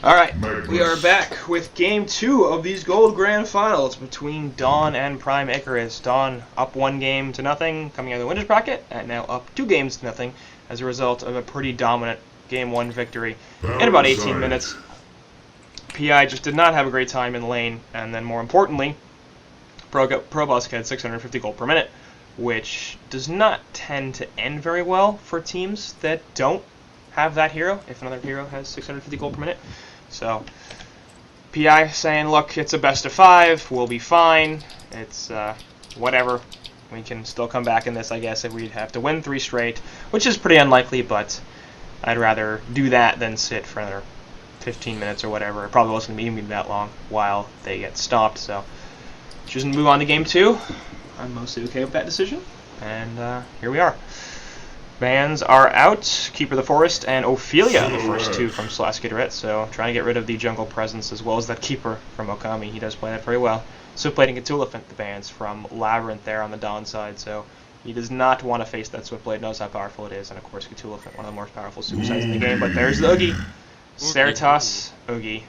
Alright, we are back with Game 2 of these Gold Grand Finals between Dawn and Prime Icarus. Dawn up 1-0, coming out of the winner's bracket, and now up 2-0 as a result of a pretty dominant Game 1 victory in about 18 minutes. PI just did not have a great time in lane, and then more importantly, ProBusk had 650 gold per minute, which does not tend to end very well for teams that don't have that hero, if another hero has 650 gold per minute. So, PI saying, look, it's a best of 5, we'll be fine, it's whatever, we can still come back in this, I guess, if we'd have to win 3 straight, which is pretty unlikely, but I'd rather do that than sit for another 15 minutes or whatever. It probably wasn't going to be that long while they get stopped, so choosing to move on to Game 2. I'm mostly okay with that decision, and here we are. Bans are out, Keeper the Forest and Ophelia, the first 2 from Slaskidret, so trying to get rid of the jungle presence as well as that Keeper from Okami. He does play that very well. Swiftblade and Cthulhu, the bans from Labyrinth there on the Dawn side, so he does not want to face that Swiftblade, knows how powerful it is, and of course Cthulhu, one of the more powerful suicides in the game, but there's the Oogie. Ceratoss, Oogie.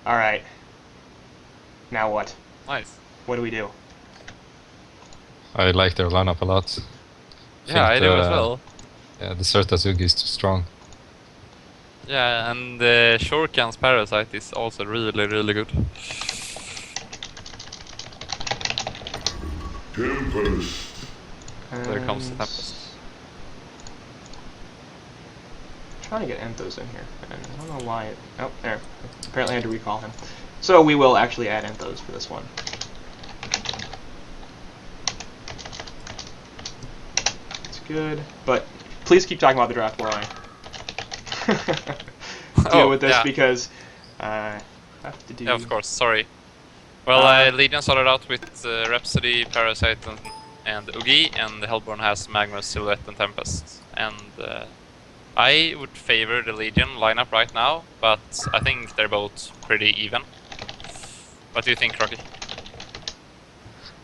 Alright. Now what? Nice. What do we do? I like their lineup a lot. Yeah, I do as well. Yeah, the Ceratoss Oogie is too strong. Yeah, and the Shuriken's Parasite is also really good. Tempest. There comes the Tempest. Trying to get Enthos in here, and I don't know why it... Oh, there. Apparently I had to recall him. So we will actually add Enthos for this one. It's good, but please keep talking about the draft while I deal with this, because I have to do... Yeah, of course, sorry. Well, Legion started out with Rhapsody, Parasite, and Oogie, and Hellborn has Magnus, Silhouette, and Tempest. And I would favor the Legion lineup right now, but I think they're both pretty even. What do you think, Rocky?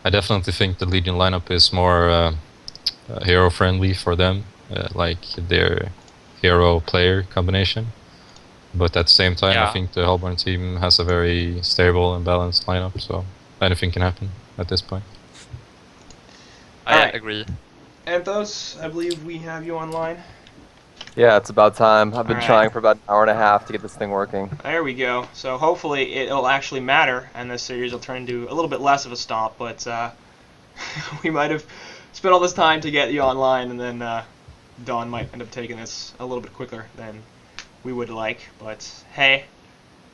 I definitely think the Legion lineup is more hero-friendly for them, like their hero-player combination. But at the same time, I think the Hellborn team has a very stable and balanced lineup, so anything can happen at this point. I agree. Enthos, I believe we have you online. Yeah, it's about time. I've been trying for about an hour and a half to get this thing working. There we go. So hopefully it'll actually matter, and this series will turn into a little bit less of a stomp, but we might have spent all this time to get you online, and then Dawn might end up taking this a little bit quicker than we would like, but hey,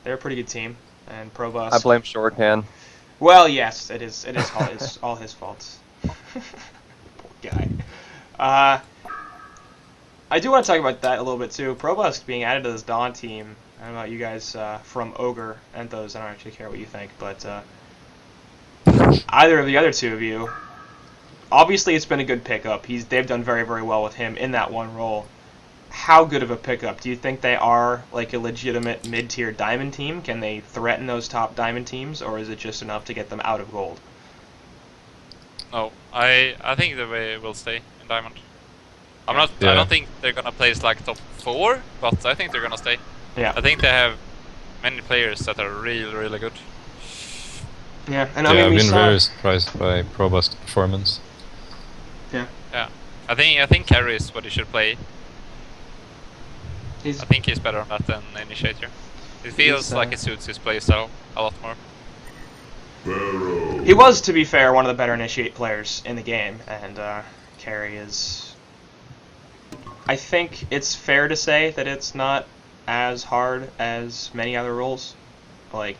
they're a pretty good team, and ProBusk. I blame Shortcan. Well, yes, it's all his fault. Poor guy. I do want to talk about that a little bit too. ProBusk being added to this Dawn team. I don't know about you guys from Ogre, Enthos. I don't actually care what you think, but either of the other 2 of you, obviously it's been a good pickup. They've done very, very well with him in that one role. How good of a pickup? Do you think they are like a legitimate mid-tier diamond team? Can they threaten those top diamond teams, or is it just enough to get them out of gold? No, I think they will stay in diamond. I don't think they're gonna place like top 4, but I think they're gonna stay. Yeah. I think they have many players that are really good. Yeah, and I've been very surprised by ProBusk's performance. Yeah. Yeah. I think Carry is what he should play. I think he's better on that than Initiator. It feels like it suits his playstyle a lot more. He was, to be fair, one of the better Initiate players in the game, and Carry is... I think it's fair to say that it's not as hard as many other roles. Like,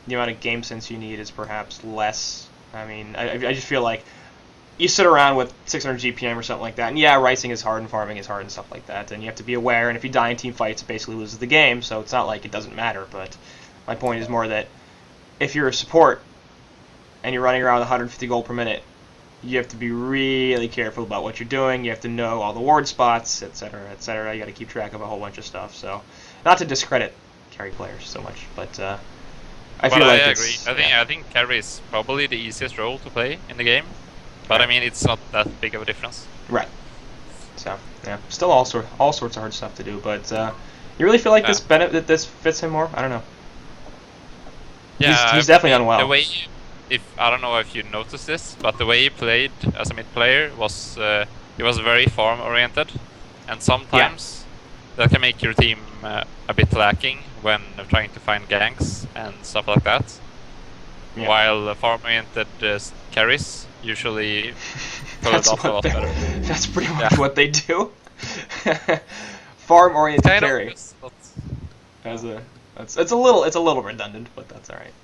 the amount of game sense you need is perhaps less. I mean, I just feel like you sit around with 600 GPM or something like that, and yeah, ricing is hard and farming is hard and stuff like that, and you have to be aware, and if you die in team fights, it basically loses the game, so it's not like it doesn't matter, but my point is more that if you're a support and you're running around with 150 gold per minute, you have to be really careful about what you're doing, you have to know all the ward spots, etc., etc., you gotta keep track of a whole bunch of stuff, so not to discredit carry players so much, but I feel like I agree. I think carry is probably the easiest role to play in the game. But I mean, it's not that big of a difference. Right. So yeah, still all sorts of hard stuff to do. But You really feel like this fits him more? I don't know. Yeah, he's definitely done well. The way, I don't know if you noticed this, but the way he played as a mid player was he was very farm oriented, and sometimes that can make your team a bit lacking when trying to find ganks and stuff like that. Yeah. While farm oriented carries usually pull it off a lot better. That's pretty much what they do. Farm oriented carry. It's a little redundant, but that's alright.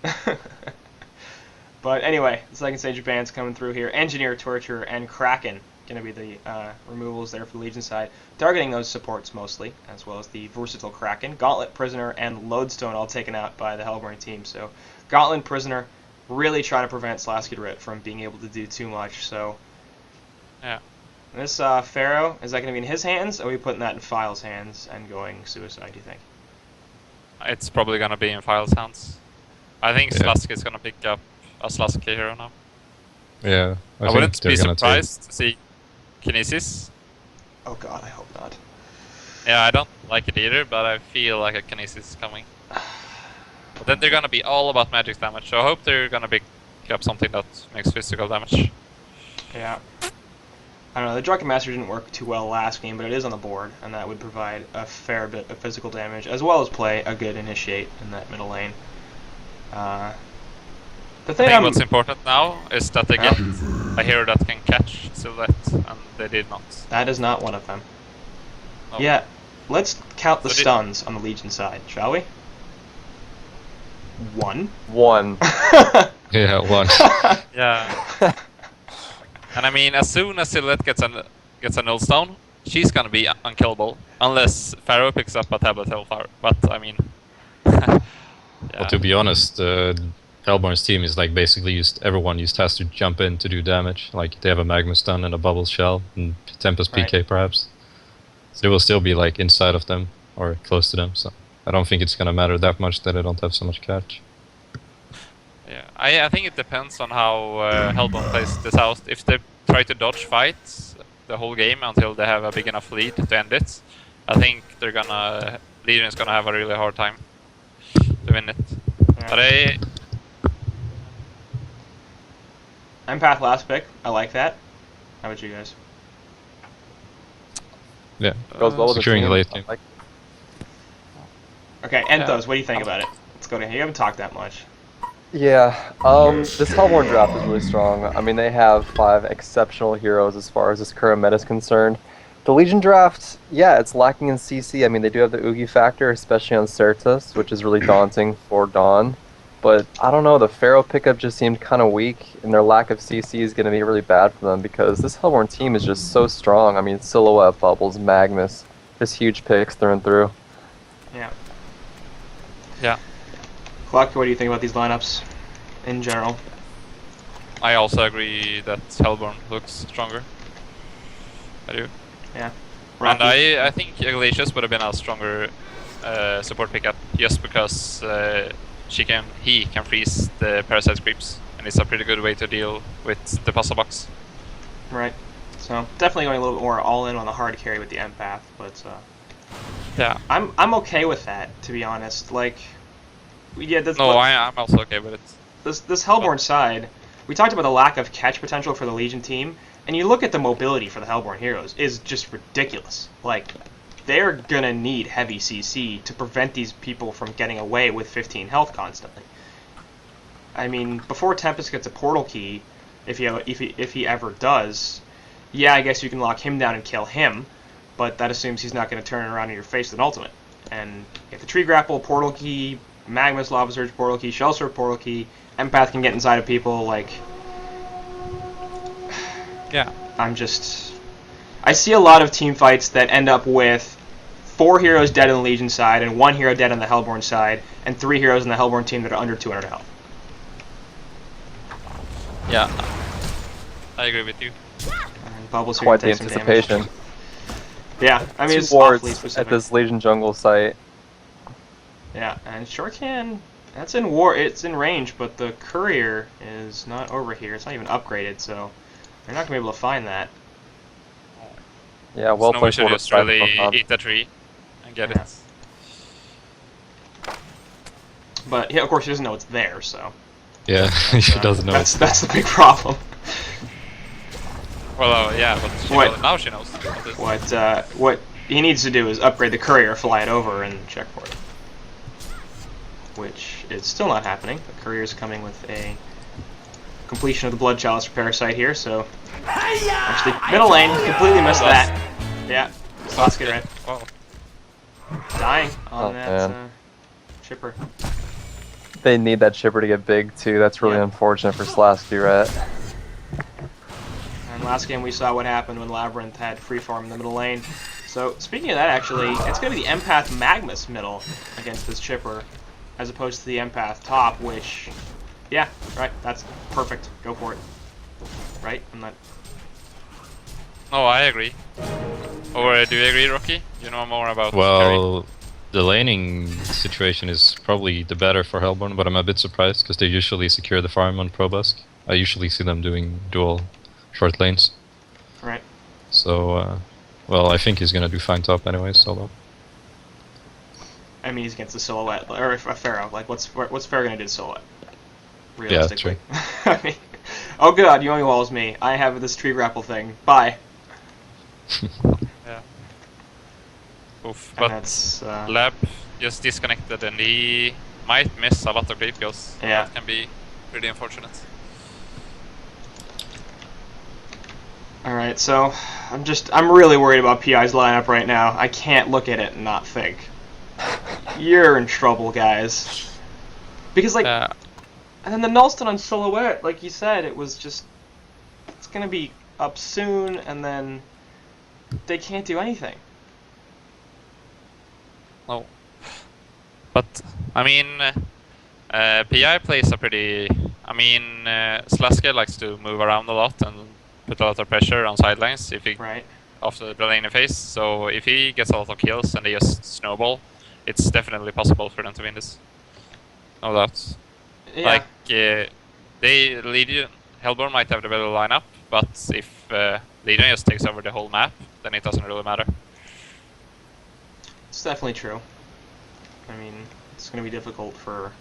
But anyway, the second stage of bans coming through here. Engineer, Torturer, and Kraken going to be the removals there for the Legion side, targeting those supports mostly, as well as the versatile Kraken. Gauntlet, Prisoner, and Lodestone all taken out by the Hellborn team. So Gauntlet, Prisoner really trying to prevent Slaskidrit from being able to do too much. So yeah, this Pharaoh, is that going to be in his hands, or are we putting that in File's hands and going suicide, do you think? It's probably going to be in File's hands. I think Slask is going to pick up a Slask hero now. Yeah, I wouldn't be surprised to see Kinesis. Oh god, I hope not. Yeah, I don't like it either, but I feel like a Kinesis is coming. But then they're gonna be all about magic damage, so I hope they're gonna pick up something that makes physical damage. Yeah. I don't know, the Drunken Master didn't work too well last game, but it is on the board, and that would provide a fair bit of physical damage, as well as play a good Initiate in that middle lane. The thing I think what's important now is that they get a hero that can catch Silhouette, and they did not. That is not one of them. No. Yeah, let's count the stuns on the Legion side, shall we? 1. Yeah, 1. Yeah. And I mean, as soon as Silhouette gets a null stone, she's gonna be unkillable, unless Pharaoh picks up a tablet hellfire. But I mean, yeah. Well, to be honest, Hellborn's team is like basically everyone has to jump in to do damage. Like they have a Magma Stun and a Bubble Shell and Tempest PK perhaps. So they will still be like inside of them or close to them. So I don't think it's gonna matter that much that I don't have so much catch. Yeah, I think it depends on how Hellborn plays this out. If they try to dodge fights the whole game until they have a big enough lead to end it, I think Legion is gonna have a really hard time to win it. Yeah. But Empath last pick. I like that. How about you guys? Yeah. Goes well with securing the late game. Okay, Enthos, what do you think about it? Let's go to him. You haven't talked that much. Yeah, this Hellborn draft is really strong. I mean, they have 5 exceptional heroes as far as this current meta is concerned. The Legion draft, yeah, it's lacking in CC. I mean, they do have the Oogie factor, especially on Certus, which is really daunting for Dawn. But I don't know, the Pharaoh pickup just seemed kind of weak, and their lack of CC is going to be really bad for them because this Hellborn team is just so strong. I mean, Silhouette, Bubbles, Magnus, just huge picks through and through. Yeah. Yeah. Cluck, what do you think about these lineups in general? I also agree that Hellborn looks stronger. I do. Yeah. Rocky. And I think Iglesias would have been a stronger support pickup just because he can freeze the parasite creeps, and it's a pretty good way to deal with the puzzle box. Right. So definitely going a little bit more all in on the hard carry with the empath, but yeah, I'm okay with that, to be honest. Like, yeah, I'm also okay with it. This Hellborn side, we talked about the lack of catch potential for the Legion team, and you look at the mobility for the Hellborn heroes is just ridiculous. Like, they're gonna need heavy CC to prevent these people from getting away with 15 health constantly. I mean, before Tempest gets a portal key, if he ever does, yeah, I guess you can lock him down and kill him, but that assumes he's not going to turn around in your face with an ultimate. And if the tree grapple, portal key, Magma's Lava Surge, portal key, Shell Surf, portal key, empath can get inside of people, like, yeah. I see a lot of team fights that end up with 4 heroes dead on the Legion side, and 1 hero dead on the Hellborn side, and 3 heroes on the Hellborn team that are under 200 health. Yeah, I agree with you. And Bubbles quite the anticipation. Yeah, I mean, 2 it's awfully wards specific. at this Legion jungle site. Yeah, and sure can. That's in war. It's in range, but the courier is not over here. It's not even upgraded, so they're not gonna be able to find that. Yeah, well no, played. we should just really eat the tree and get it. but of course he doesn't know it's there, so... Yeah, she doesn't know. That's the big problem. Well, yeah, but now she knows. What he needs to do is upgrade the courier, fly it over, and check for it. Which is still not happening. The courier's coming with a completion of the Blood Chalice for Parasite here, so... Actually, middle lane, completely missed that. Yeah, Slasky right. Wow. Dying on that chipper. They need that chipper to get big too. That's really unfortunate for Slasky Rat. And last game we saw what happened when Labyrinth had free farm in the middle lane. So speaking of that, actually, it's going to be the Empath Magnus middle against this chipper, as opposed to the Empath top, which, yeah, right, that's perfect. Go for it. Right? I'm not... No, I agree. Or do you agree, Rocky? You know more about Well, the laning situation is probably the better for Hellborn, but I'm a bit surprised because they usually secure the farm on Probusk. I usually see them doing dual short lanes. Right. So, well, I think he's gonna do fine top anyway, solo. I mean, he's against the Silhouette, or a Pharaoh. Like, what's Pharaoh gonna do to Silhouette? Realistically. Yeah, true. I mean, oh god, you only walls me. I have this tree grapple thing. Bye. Yeah. Oof, And but that's, Lab just disconnected and he might miss a lot of creep kills. Yeah. That can be pretty unfortunate. Alright, so I'm really worried about PI's lineup right now. I can't look at it and not think. You're in trouble, guys. Because, like, and then the Nullstone on Silhouette, like you said, it was just, it's gonna be up soon, and then they can't do anything. No. But, I mean, PI plays a pretty... I mean, Slasky likes to move around a lot and put a lot of pressure on sidelines if he after the laning phase. So if he gets a lot of kills and they just snowball, it's definitely possible for them to win this. No doubt. Yeah. Like, Legion, Hellborn might have the better lineup, but if Legion just takes over the whole map, then it doesn't really matter. It's definitely true. I mean, it's going to be difficult for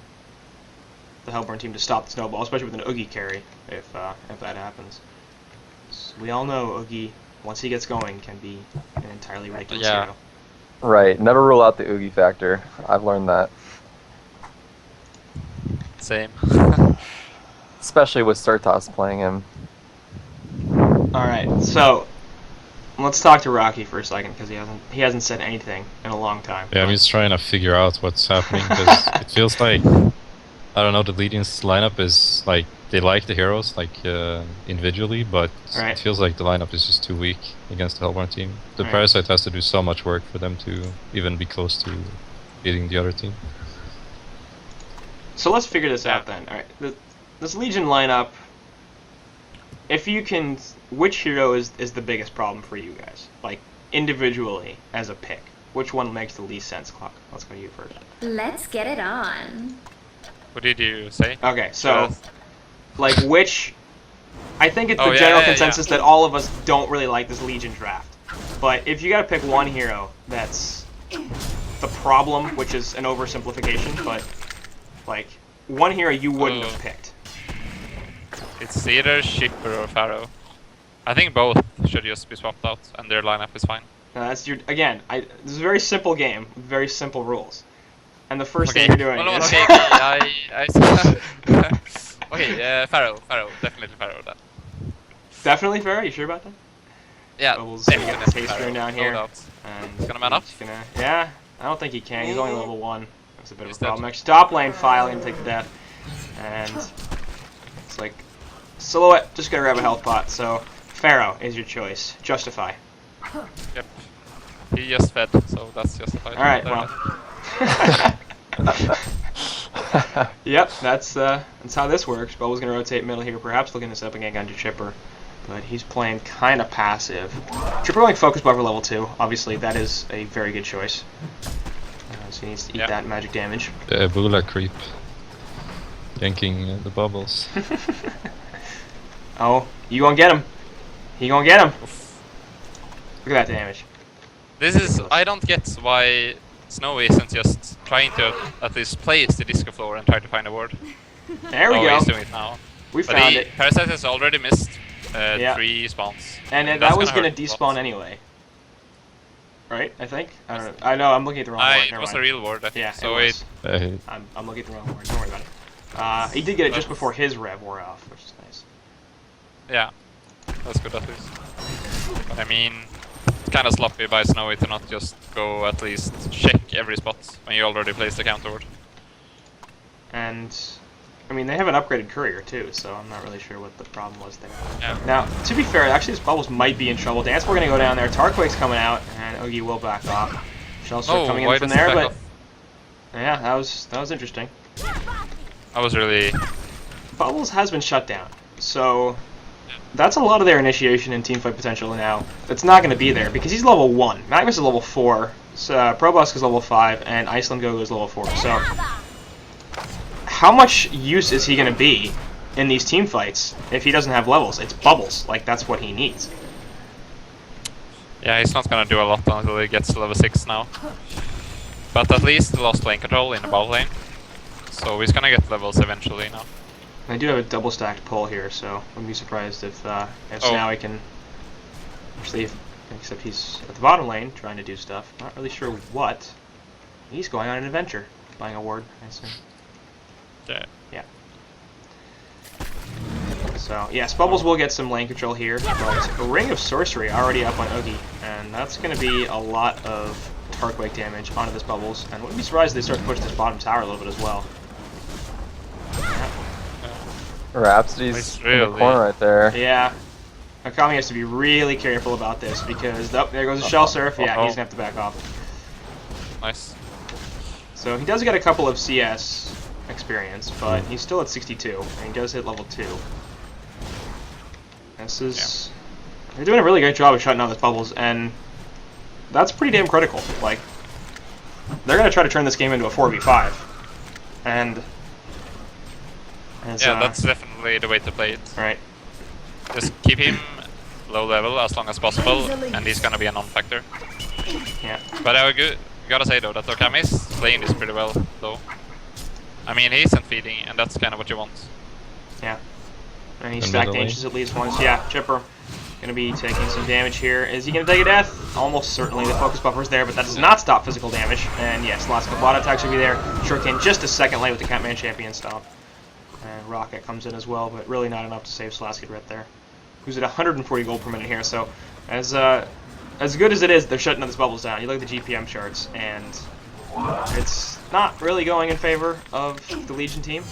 the Hellborn team to stop the snowball, especially with an Oogie carry, if that happens. So we all know Oogie, once he gets going, can be an entirely ridiculous hero. Right. Never rule out the Oogie factor. I've learned that. Same. Especially with Certas playing him. Alright, so let's talk to Rocky for a second, because he hasn't said anything in a long time. Yeah, I'm just trying to figure out what's happening, because it feels like, I don't know, the Legion's lineup is, like, they like the heroes, like, individually, but it feels like the lineup is just too weak against the Hellborn team. The Parasite has to do so much work for them to even be close to beating the other team. So let's figure this out then. Alright, this Legion lineup, if you can, which hero is the biggest problem for you guys? Like, individually, as a pick. Which one makes the least sense, Clock? Let's go to you first. Let's get it on. What did you say? Okay, so, like, which... I think it's the general consensus that all of us don't really like this Legion draft. But if you gotta pick one hero that's the problem, which is an oversimplification, but, like, one hero you wouldn't have picked. It's either Shipper or Pharaoh. I think both should just be swapped out, and their lineup is fine. That's your... Again, this is a very simple game, with very simple rules. And the first thing you're doing is... Okay, Pharaoh, definitely Pharaoh then. Definitely Pharaoh? You sure about that? Yeah, we'll see. We got the taste room down here. No and he's gonna man up? Yeah, I don't think he can. He's only level 1. That's a bit of a problem. Actually, top lane, File, gonna take the death. And it's like, Silhouette, just gotta grab a health pot. So, Pharaoh is your choice. Justify. Yep. He just fed, so that's justified. Alright, well. Yep, that's how this works. Bo's gonna rotate middle here, perhaps looking this up again onto Chipper. But he's playing kind of passive. Chipper going focus buffer level 2. Obviously, that is a very good choice. So he needs to eat that magic damage. The Ebola creep. Yanking the bubbles. Oh, you gonna get him. He gonna get him. Look at that damage. This is... I don't get why Snowy isn't just trying to at least place the disco floor and try to find a ward. There we go. He's doing it now. We But found it. Parasite has already missed Yeah. 3 spawns. And That's that was gonna gonna hurt a despawn lot. anyway. Right? I think? I don't know. I know, I'm looking at the wrong ward. It Never was a mind. real ward. I think. Yeah, So it was. I'm looking at the wrong ward. Don't worry about it. He did get it just before his rev wore off, which is nice. yeah, that's good at least. But I mean, it's kind of sloppy by Snowy to not just go at least check every spot when you already placed the counter ward. And I mean, they have an upgraded courier too, so I'm not really sure what the problem was there. Yeah. Now, to be fair, actually, this Bubbles might be in trouble. Dance, we're gonna go down there. Tarquake's coming out, and Oogie will back off. Shellstar coming in from there, but yeah, that was interesting. I was really. Bubbles has been shut down, so that's a lot of their initiation and teamfight potential now. It's not going to be there because he's level 1. Magnus is level 4, so, Probusk is level 5, and Iceland Gogo is level 4. So, how much use is he going to be in these team fights if he doesn't have levels? It's Bubbles. Like, that's what he needs. Yeah, he's not gonna do a lot until he gets to level 6 now. But at least he lost lane control in the bot lane. So he's gonna get levels eventually now. I do have a double stacked pull here, so I wouldn't be surprised if Snowy can actually, except he's at the bottom lane trying to do stuff. Not really sure what. He's going on an adventure, buying a ward, I assume. Yeah. Yeah. So yes, Bubbles will get some lane control here, but a Ring of Sorcery already up on Oogie, and that's going to be a lot of Tarquake damage onto this Bubbles, and wouldn't be surprised if they start to push this bottom tower a little bit as well. Rhapsody's in the corner right there. Yeah. Akami has to be really careful about this because, oh, there goes a Shell Surf. Yeah, he's going to have to back off. Nice. So he does get a couple of CS experience, but he's still at 62, and he does hit level 2. This is... They're doing a really great job of shutting down this Bubbles, and that's pretty damn critical. Like, they're going to try to turn this game into a 4v5. And... yeah, that's definitely the way to play it. Right. Just keep him low level as long as possible, and he's gonna be a non-factor. Yeah. But I gotta say though that Okami's playing this pretty well, though. I mean, he isn't feeding, and that's kind of what you want. Yeah. And he stacked Ancients at least once. Yeah, Chipper gonna be taking some damage here. Is he gonna take a death? Almost certainly. The focus buffer's there, but that does not stop physical damage. And yes, lots of bot attacks will be there. Shuriken just a second late with the Catman Champion stomp. And Rocket comes in as well, but really not enough to save Slasket right there. Who's at 140 gold per minute here, so as good as it is, they're shutting these Bubbles down. You look at the GPM charts, and it's not really going in favor of the Legion team.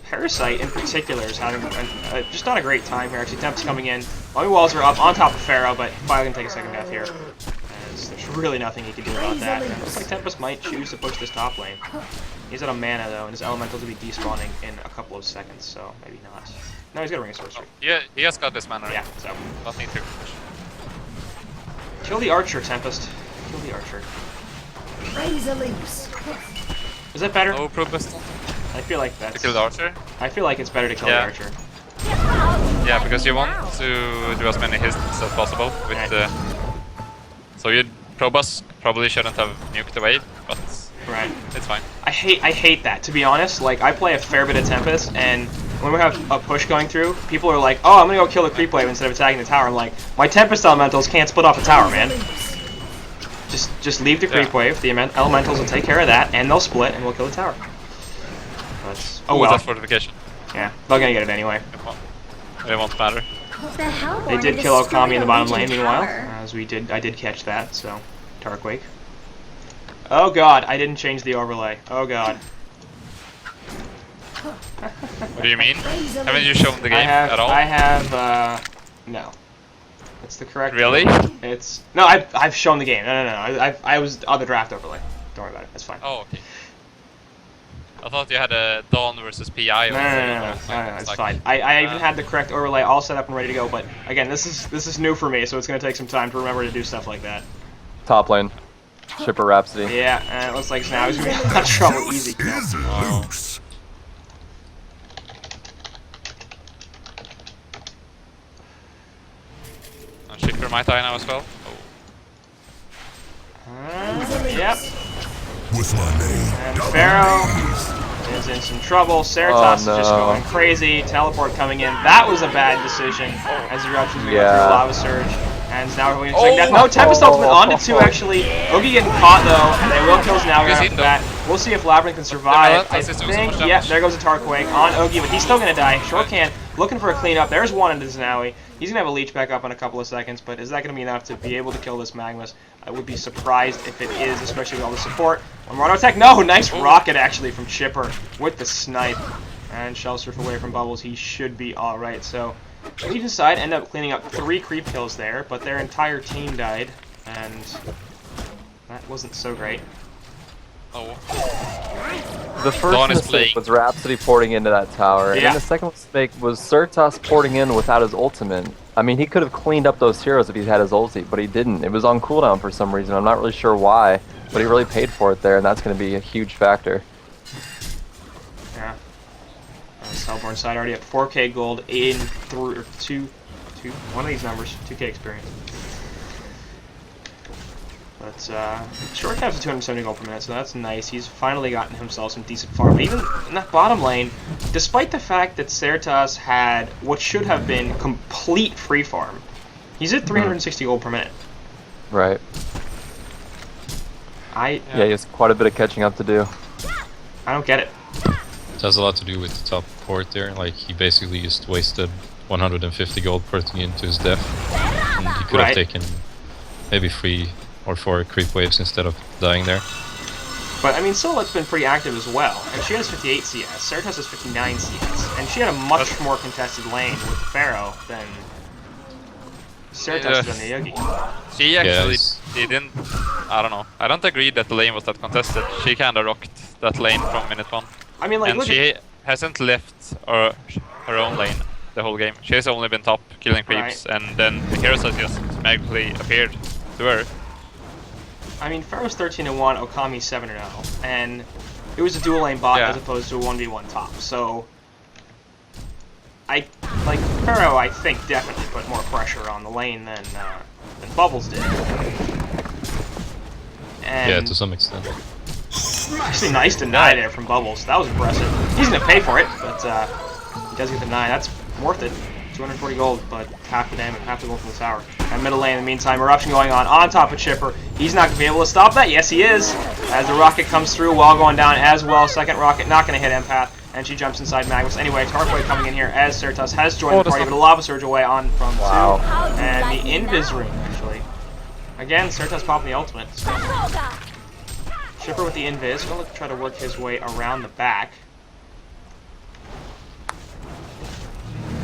Parasite in particular is having just not a great time here. Actually, Tempest coming in. Mummy Walls are up on top of Pharaoh, but probably going to take a second death here. As there's really nothing he can do about that. And it looks like Tempest might choose to push this top lane. He's out of mana though, and his elementals will be despawning in a couple of seconds, so maybe not. No, he's got a Ring of Sorcery. Yeah, he has got this mana. Yeah, so. Nothing to. Kill the Archer, Tempest. Kill the Archer. Razor loose. Is that better? No Probust. I feel like that's... To kill the Archer? I feel like it's better to kill the Archer. Yeah, because you want to do as many hits as possible with the... So you Probust probably shouldn't have nuked the wave, but it's fine. I hate that, to be honest. Like, I play a fair bit of Tempest, and when we have a push going through, people are like, oh, I'm gonna go kill the creep wave instead of attacking the tower. I'm like, my Tempest elementals can't split off the tower, man. Just leave the creep wave, the elementals will take care of that, and they'll split, and we'll kill the tower. But, oh well. That's fortification. Yeah, they're gonna get it anyway. It won't matter. They did kill Okami in the bottom lane, meanwhile, as I did catch that, so, Tarquake. Oh god, I didn't change the overlay. Oh god. What do you mean? Haven't you shown the game at all? I have, no. It's the correct... Really? It's... No, I've shown the game. No. I was on the draft overlay. Don't worry about it. It's fine. Oh, okay. I thought you had a Dawn versus PI. No, it's fine. I even had the correct overlay all set up and ready to go, but again, this is new for me, so it's going to take some time to remember to do stuff like that. Top lane. Shipper Rhapsody. Yeah, and it looks like now he's going to be in a lot of trouble. Easy kill. Shipper might die now as well. Oh. loose. Yep. With my name. And Pharaoh is in some trouble. Ceratops is just no. going crazy. Teleport coming in. That was a bad decision as Eruption's going Yeah. through Lava Surge. And now we're going to check that. No, Tempest Ultimate onto 2 actually. Ogi getting caught though, and they will kills now right off the bat. We'll see if Labyrinth can survive. I think, yeah, there goes a Tarquake on Ogi, but he's still going to die. Sure can. Looking for a cleanup. There's one into Zanawi. He's going to have a leech back up in a couple of seconds, but is that going to be enough to be able to kill this Magmus? I would be surprised if it is, especially with all the support. One more auto attack. No, nice rocket actually from Chipper with the snipe. And Shell Surf away from Bubbles. He should be alright. So, Legion side end up cleaning up 3 creep kills there, but their entire team died. And that wasn't so great. Oh. The first Dawn is mistake playing. was Rhapsody porting into that tower, and Yeah. then the second mistake was Certas porting in without his ultimate. I mean, he could have cleaned up those heroes if he had his ulti, but he didn't. It was on cooldown for some reason. I'm not really sure why, but he really paid for it there, and that's going to be a huge factor. Yeah. Hellborn side already at 4K gold in through one of these numbers, 2K experience. But short caps at 270 gold per minute, so that's nice. He's finally gotten himself some decent farm. But even in that bottom lane, despite the fact that Certas had what should have been complete free farm, he's at 360 gold per minute. Right. Yeah, Yeah, he has quite a bit of catching up to do. I don't get it. It has a lot to do with the top port there. Like, he basically just wasted 150 gold porting into his death. And he could have taken maybe 3 or 4 creep waves instead of dying there. But I mean, Silhouette's been pretty active as well, and she has 58 CS. Certas has 59 CS, and she had a much more contested lane with Pharaoh than Certas did on the Yogi. She actually Yes. didn't. I don't know. I don't agree that the lane was that contested. She kinda rocked that lane from minute 1. I mean, like, And look she at, hasn't left her own lane the whole game. She has only been top killing creeps, and then the heroes has just magically appeared to her. I mean, Pharaoh's 13-1, Okami's 7-0, and it was a dual lane bot as opposed to a 1v1 top. So, Pharaoh, I think, definitely put more pressure on the lane than Bubbles did. And Yeah, to some extent. actually, nice deny there from Bubbles. That was impressive. He's gonna pay for it, but he does get the deny. That's worth it. 240 gold, but half the damage, half the gold from the tower. And middle lane, in the meantime, eruption going on top of Chipper. He's not gonna be able to stop that. Yes, he is. As the rocket comes through, wall going down as well. Second rocket not gonna hit Empath, and she jumps inside Magnus. Anyway, Tarquay coming in here as Certas has joined the party, but a lava surge away on from 2, and the Invis ring actually. Again, Certas popping the ultimate. So. Chipper with the Invis, gonna try to work his way around the back.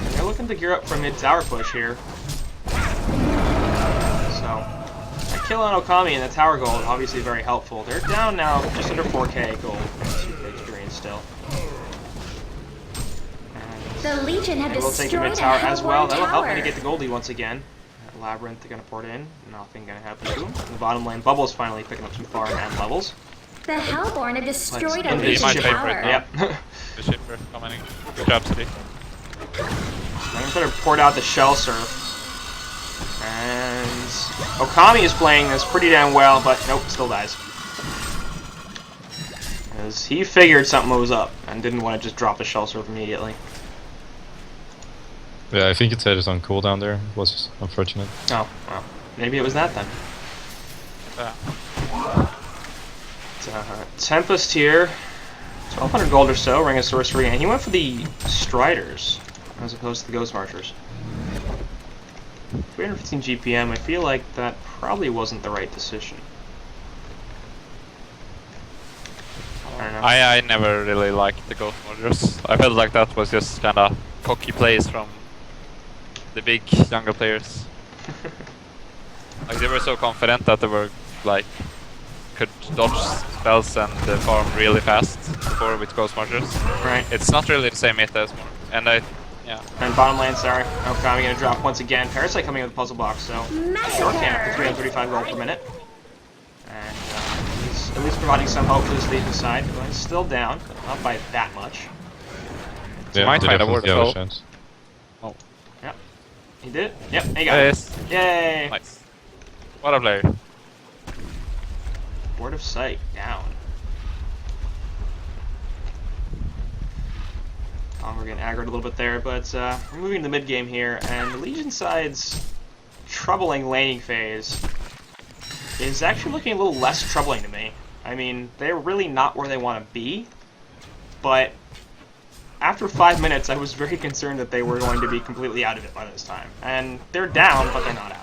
And they're looking to gear up for a mid-tower push here. So, a kill on Okami and the tower gold, obviously very helpful. They're down now, just under 4K gold. Super experience still. The Legion have They will take the destroyed mid-tower a as well. Hellborn That'll help me to tower. get the goldie once again. Labyrinth, they're gonna port in. Nothing gonna happen to him. In the bottom lane, Bubbles finally picking up some farm and levels. The Hellborn have destroyed a Invis Legion my Chipper. favorite tower. Yep. The shipper coming in. Rhapsody. I'm gonna try to port out the Shell Surf. And Okami is playing this pretty damn well, but nope, still dies. Because he figured something was up and didn't want to just drop the Shell Surf immediately. Yeah, I think it said it on cooldown there. It was unfortunate. Oh, well, maybe it was that then. Yeah. Tempest here, 1200 gold or so, Ring of Sorcery, and he went for the Striders as opposed to the Ghost Marchers. 315 GPM, I feel like that probably wasn't the right decision. I don't know. I never really liked the Ghost Marchers. I felt like that was just kinda cocky plays from the big younger players. Like they were so confident that they were like could dodge spells and farm really fast before with Ghost Marchers. Right. It's not really the same meta as more. And And bottom lane, sorry. Okami gonna drop once again. Parasite coming in with a puzzle box, so short camp for 335 gold per minute. And he's at least providing some hope for this Legion side. But he's still down, but not by that much. Yeah, might they find a definitely ward have a though. chance. Yep. He did it? Yep, he got it. Yes. Yay! Nice. What a player. Port of Sight down. We're getting aggroed a little bit there, but we're moving to the mid game here, and the Legion side's troubling laning phase is actually looking a little less troubling to me. I mean, they're really not where they want to be, but after 5 minutes, I was very concerned that they were going to be completely out of it by this time. And they're down, but they're not out.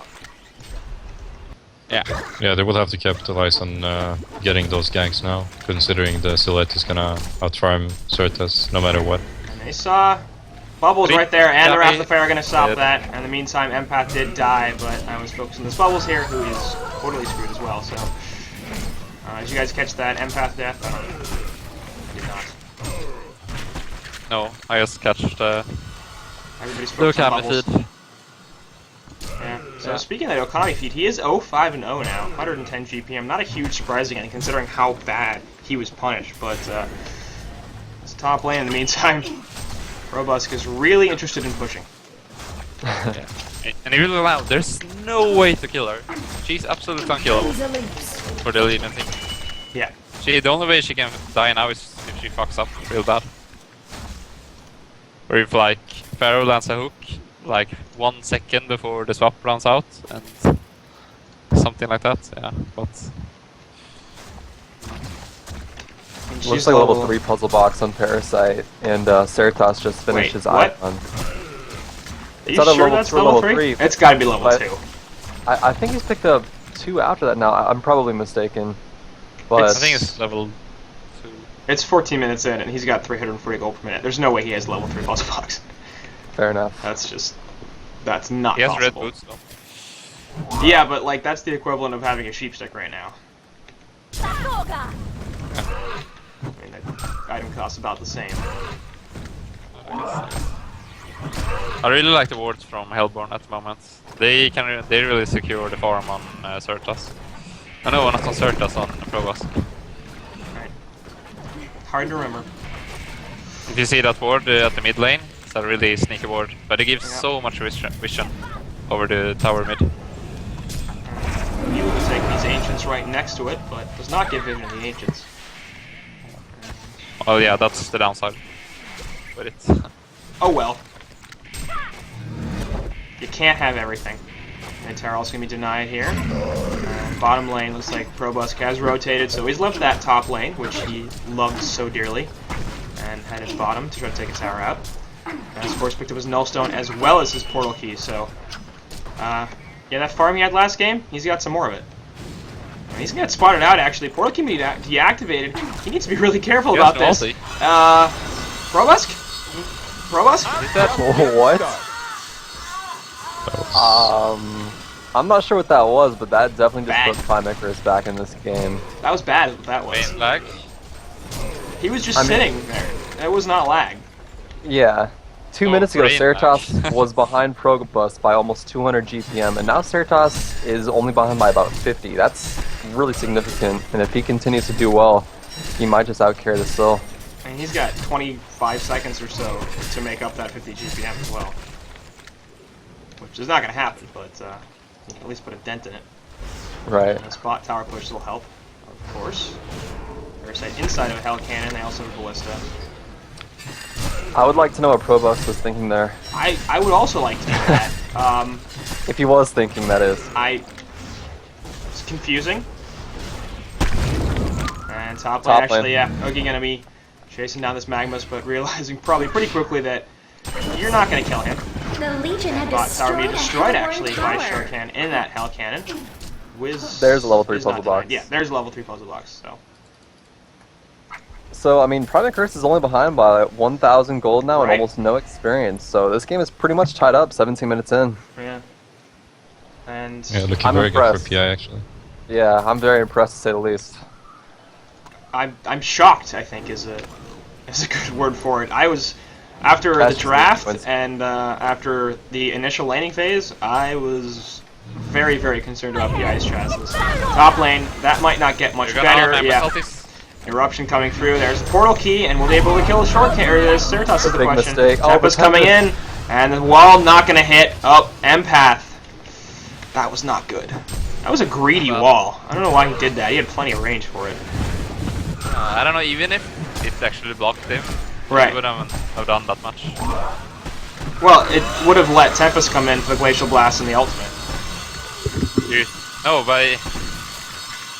Yeah, they will have to capitalize on getting those ganks now, considering the Silhouette is gonna outfarm Certas no matter what. And they saw Bubbles right there, and the Wrath of the Fair are going to stop that. And in the meantime, Empath did die, but I was focused on this Bubbles here, who is totally screwed as well. So, did you guys catch that Empath death? I did not. No, I just catched the Everybody's focused on Bubbles. feed. Yeah. So speaking of that Okami feed, he is 0-5-0 now, 110 GPM. Not a huge surprise again, considering how bad he was punished. But it's top lane in the meantime. Robusk is really interested in pushing. Yeah. And he really allowed. There's no way to kill her. She's absolutely unkillable for the Legion thing. Yeah. The only way she can die now is if she fucks up real bad. Or if like Pharaoh lands a hook like 1 second before the swap runs out and something like that. Yeah, but Looks like a level 3 puzzle box on Parasite, and Certas just finished his what? icon. Are you sure that's level 3? It's gotta be level 2. I think he's picked up 2 after that now. I'm probably mistaken. But I think it's level 2. It's 14 minutes in, and he's got 340 gold per minute. There's no way he has level 3 puzzle box. Fair enough. That's not He has possible. red boots though. Yeah, but like that's the equivalent of having a sheep stick right now. I mean, the item costs about the same. I really like the wards from Hellborn at the moment. They really secure the farm on Certas. No, not on Certas, on Provost. Right. Hard to remember. If you see that ward at the mid lane, it's a really sneaky ward, but it gives so much vision over the tower mid. You would take these ancients right next to it, but does not give vision to the ancients. Oh yeah, that's the downside. But it's Oh well. You can't have everything. And Terrell's gonna be denied here. Bottom lane looks like Probusk has rotated, so he's left that top lane, which he loved so dearly, and headed bottom to try to take a tower out. And of course picked up his Nullstone as well as his portal key, so yeah, that farm he had last game, he's got some more of it. And he's gonna get spotted out actually. Portal key deactivated. He needs to be really careful about this. Probusk? Probusk? What? I'm not sure what that was, but that definitely just put Prime Icarus back in this game. That was bad, is what that was. main lag. He was just sitting there. That was not lag. Yeah. 2 minutes ago, brain Certas lag. was behind Probus by almost 200 GPM, and now Certas is only behind by about 50. That's really significant, and if he continues to do well, he might just outcarry the Sil. I mean, he's got 25 seconds or so to make up that 50 GPM as well. Which is not going to happen, but you can at least put a dent in it. Right. And a spot tower push will help, of course. Parasite inside of a Hell Cannon, they also have a Ballista. I would like to know what Probus was thinking there. I would also like to know that. If he was thinking, that is. It's confusing. And top lane, actually, yeah. Oogie gonna be chasing down this Magmus, but realizing probably pretty quickly that you're not gonna kill him. The Legion had Bot tower destroyed be a destroyed Hellborn actually by tower. Shuriken in that Hell Cannon. There's a level 3 is not puzzle denied. box. Yeah, there's a level 3 puzzle box, so. So, I mean, Prime Icarus is only behind by 1,000 gold now and Right. almost no experience. So this game is pretty much tied up 17 minutes in. Yeah. And Yeah, looking I'm very impressed. good for PI actually. Yeah, I'm very impressed to say the least. I'm shocked, I think is a good word for it. I was after That's the draft just and after the initial laning phase, I was very, very concerned about PI's chances. Top lane, that might not get much You're gonna better. have Yeah. Ultis. Eruption coming through. There's a portal key, and will they be able to kill the short cannon? Or there's Certas is the Big question. mistake. Oh, Tempest but coming in, and the wall not gonna hit. Oh, Empath. That was not good. That was a greedy Well, wall. I don't know why he did that. He had plenty of range for it. I don't know, even if it actually blocked him, Right. he wouldn't have done that much. Well, it would have let Tempest come in for the Glacial Blast and the ultimate. No, but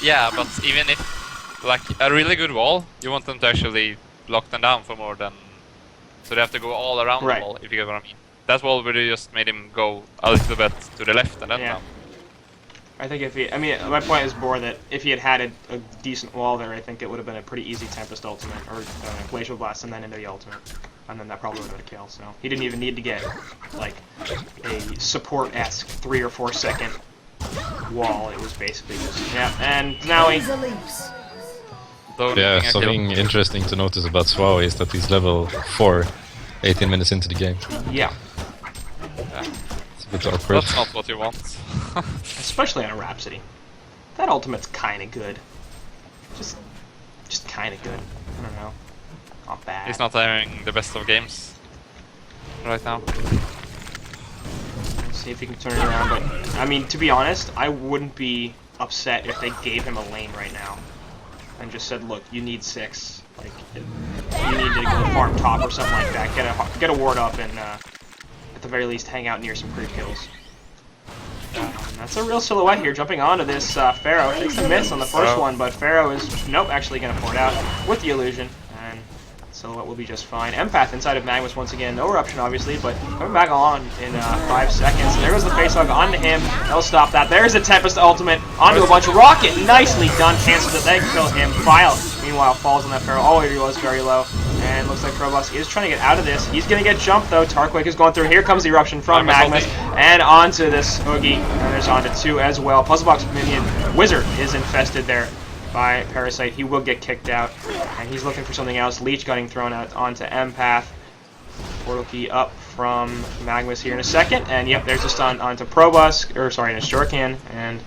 yeah, but even if like a really good wall, you want them to actually lock them down for more than, so they have to go all around Right. the wall. If you get what I mean. That wall would have just made him go a little bit to the left and then Yeah. down. I think if he, I mean, my point is more that if he had had a decent wall there, I think it would have been a pretty easy Tempest ultimate, or Glacial Blast, and then into the ultimate. And then that probably would have been a kill, so he didn't even need to get, like, a support-esque 3 or 4 second wall. It was basically just, yeah, and now he... Though Yeah, getting a kill. something interesting to notice about Swao is that he's level 4, 18 minutes into the game. Yeah, It's a bit awkward. That's not what you want. especially on a Rhapsody. That ultimate's kinda good. Just kinda good. I don't know. Not bad. He's not having the best of games right now. Let's see if he can turn it around, but I mean, to be honest, I wouldn't be upset if they gave him a lane right now and just said, "Look, you need 6. Like, you need to go farm top or something like that. Get a ward up and at the very least hang out near some creep kills." That's a real silhouette here, jumping onto this Pharaoh. Takes a miss on the first one, but Pharaoh is actually going to pour it out with the illusion. Silhouette will be just fine. Empath inside of Magnus once again. No eruption, obviously, but coming back on in 5 seconds. There goes the face hug onto him. They'll stop that. There's the Tempest ultimate onto a bunch of Rocket. Nicely done. Cancels it. They kill him. Vile, meanwhile, falls on that Pharaoh. Oh, he was very low. And looks like Krobus is trying to get out of this. He's going to get jumped, though. Tarquake is going through. Here comes the eruption from Magnus. And onto this Oogie. And there's onto 2 as well. Puzzlebox minion Wizard is infested there by Parasite. He will get kicked out, and he's looking for something else. Leech getting thrown out onto Empath. Portal key up from Magnus here in a second, and yep, there's a stun onto Probusk, or sorry, into Shuriken, and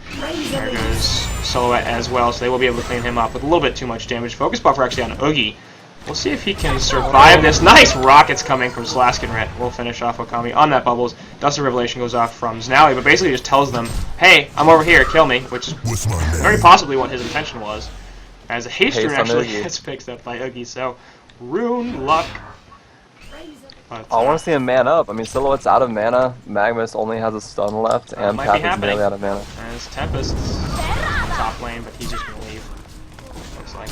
there goes Silhouette as well, so they will be able to clean him up with a little bit too much damage. Focus buffer actually on Oogie. We'll see if he can survive this. Nice rockets coming from Slask and Ret. We'll finish off Okami on that Bubbles. Dust of Revelation goes off from Znaui, but basically just tells them, hey, I'm over here, kill me, which is What's my name? very possibly what his intention was. As a haste rune Haste on actually Oogie. gets picked up by Oogie, so rune luck. But, I want to see him man up. I mean, Silhouette's out of mana. Magnus only has a stun left, and might be Path is happening. nearly out of mana. As Tempest's top lane, but he's just gonna leave. Looks like.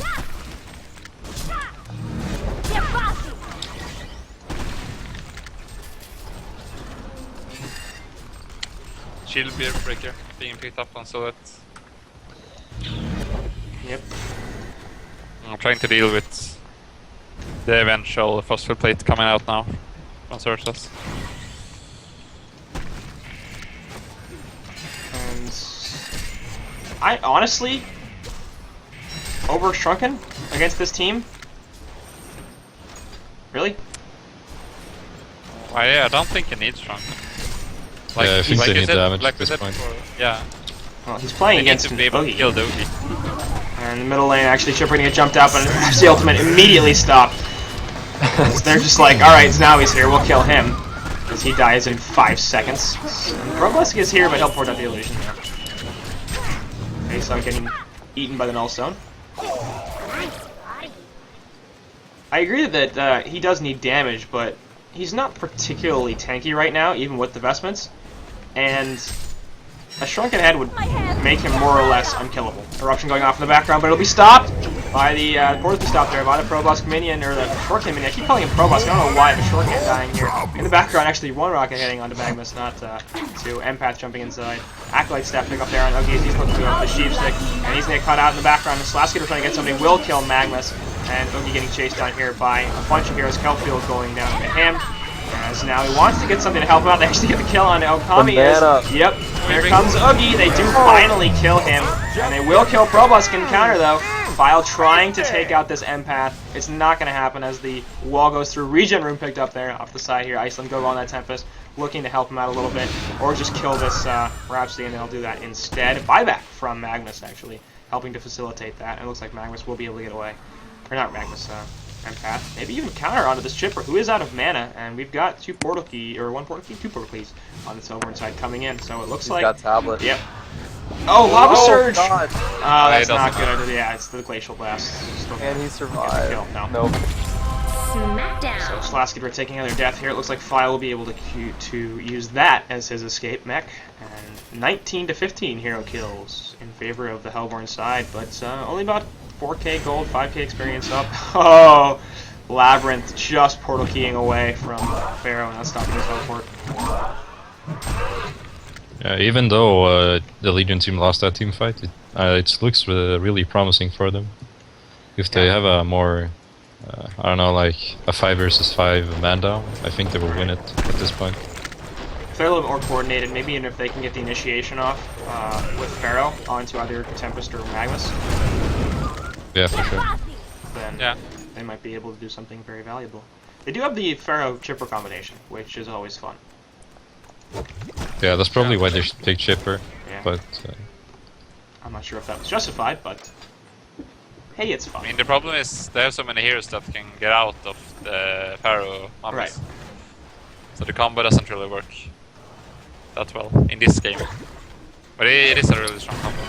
Shield beer breaker being picked up on Silhouette. Yep. I'm trying to deal with the eventual phosphor plate coming out now from Surplus. And I honestly, over Shrunken against this team. Really? I don't think it needs Shrunken. Like, Yeah, I think like they you need said, damage like at we this said point. before, yeah. Well, he's playing They need against to be able to Oogie. kill the Oogie. And the middle lane actually Chipper gonna get jumped out, but the ultimate immediately stopped. They're just like, alright, now he's here, we'll kill him. Because he dies in 5 seconds. Robust is here, but he'll port out the illusion. Yeah. Okay, so I'm getting eaten by the Nullstone. I agree that he does need damage, but he's not particularly tanky right now, even with the vestments. And a Shrunken Head would make him more or less unkillable. Eruption going off in the background, but it'll be stopped by the portal be stopped there by the Probusk minion, or the Shortcan minion. I keep calling him Probusk, I don't know why the Shortcan dying here. In the background, actually one rocket hitting onto Magnus, not to Empath jumping inside. Acolyte staff pick up there on Oogie as he's looking to go with the Sheep Stick, and he's gonna get cut out in the background. The Slasker trying to get somebody will kill Magnus, and Oogie getting chased down here by a bunch of heroes. Kelfield going down to him. As now he wants to get something to help him out. They actually get the kill on Okami. Yep, here comes Oogie. They do finally kill him, and they will kill Probusk in counter though. Vile trying to take out this Empath. It's not going to happen as the wall goes through. Regen Rune picked up there off the side here. Iceland go on that Tempest, looking to help him out a little bit, or just kill this Rhapsody, and they'll do that instead. Buyback from Magnus actually, helping to facilitate that. And it looks like Magnus will be able to get away. Or not Magnus, Empath. Maybe even counter onto this Chipper, who is out of mana, and we've got two portal keys on the Silverhorn side coming in. So it looks like got tablet. Yep. Oh, Lava Oh, Surge! God. Oh, that's it not doesn't good. Yeah, it's the Glacial Blast. Still Can he kill. survive? No. Nope. So Smackdown. Slaskid taking another death here. It looks like Fly will be able to use that as his escape mech. And 19 to 15 hero kills in favor of the Hellborn side, but only about 4k gold, 5k experience up. Oh, Labyrinth just portal keying away from Pharaoh, not stopping his teleport. Yeah, even though the Legion team lost that team fight, it looks really promising for them. If they have a more, I don't know, like a 5 versus 5 man down, I think they will win it at this point. If they're a little bit more coordinated, maybe even if they can get the initiation off with Pharaoh onto either Tempest or Magnus, Yeah, for sure. then they might be able to do something very valuable. They do have the Pharaoh Chipper combination, which is always fun. Yeah, that's probably why they should take Chipper, Yeah. but I'm not sure if that was justified, but hey, it's I fun. mean, the problem is they have so many heroes that can get out of the Pharaoh mummies. Right. So the combo doesn't really work that well in this game. But it is a really strong combo.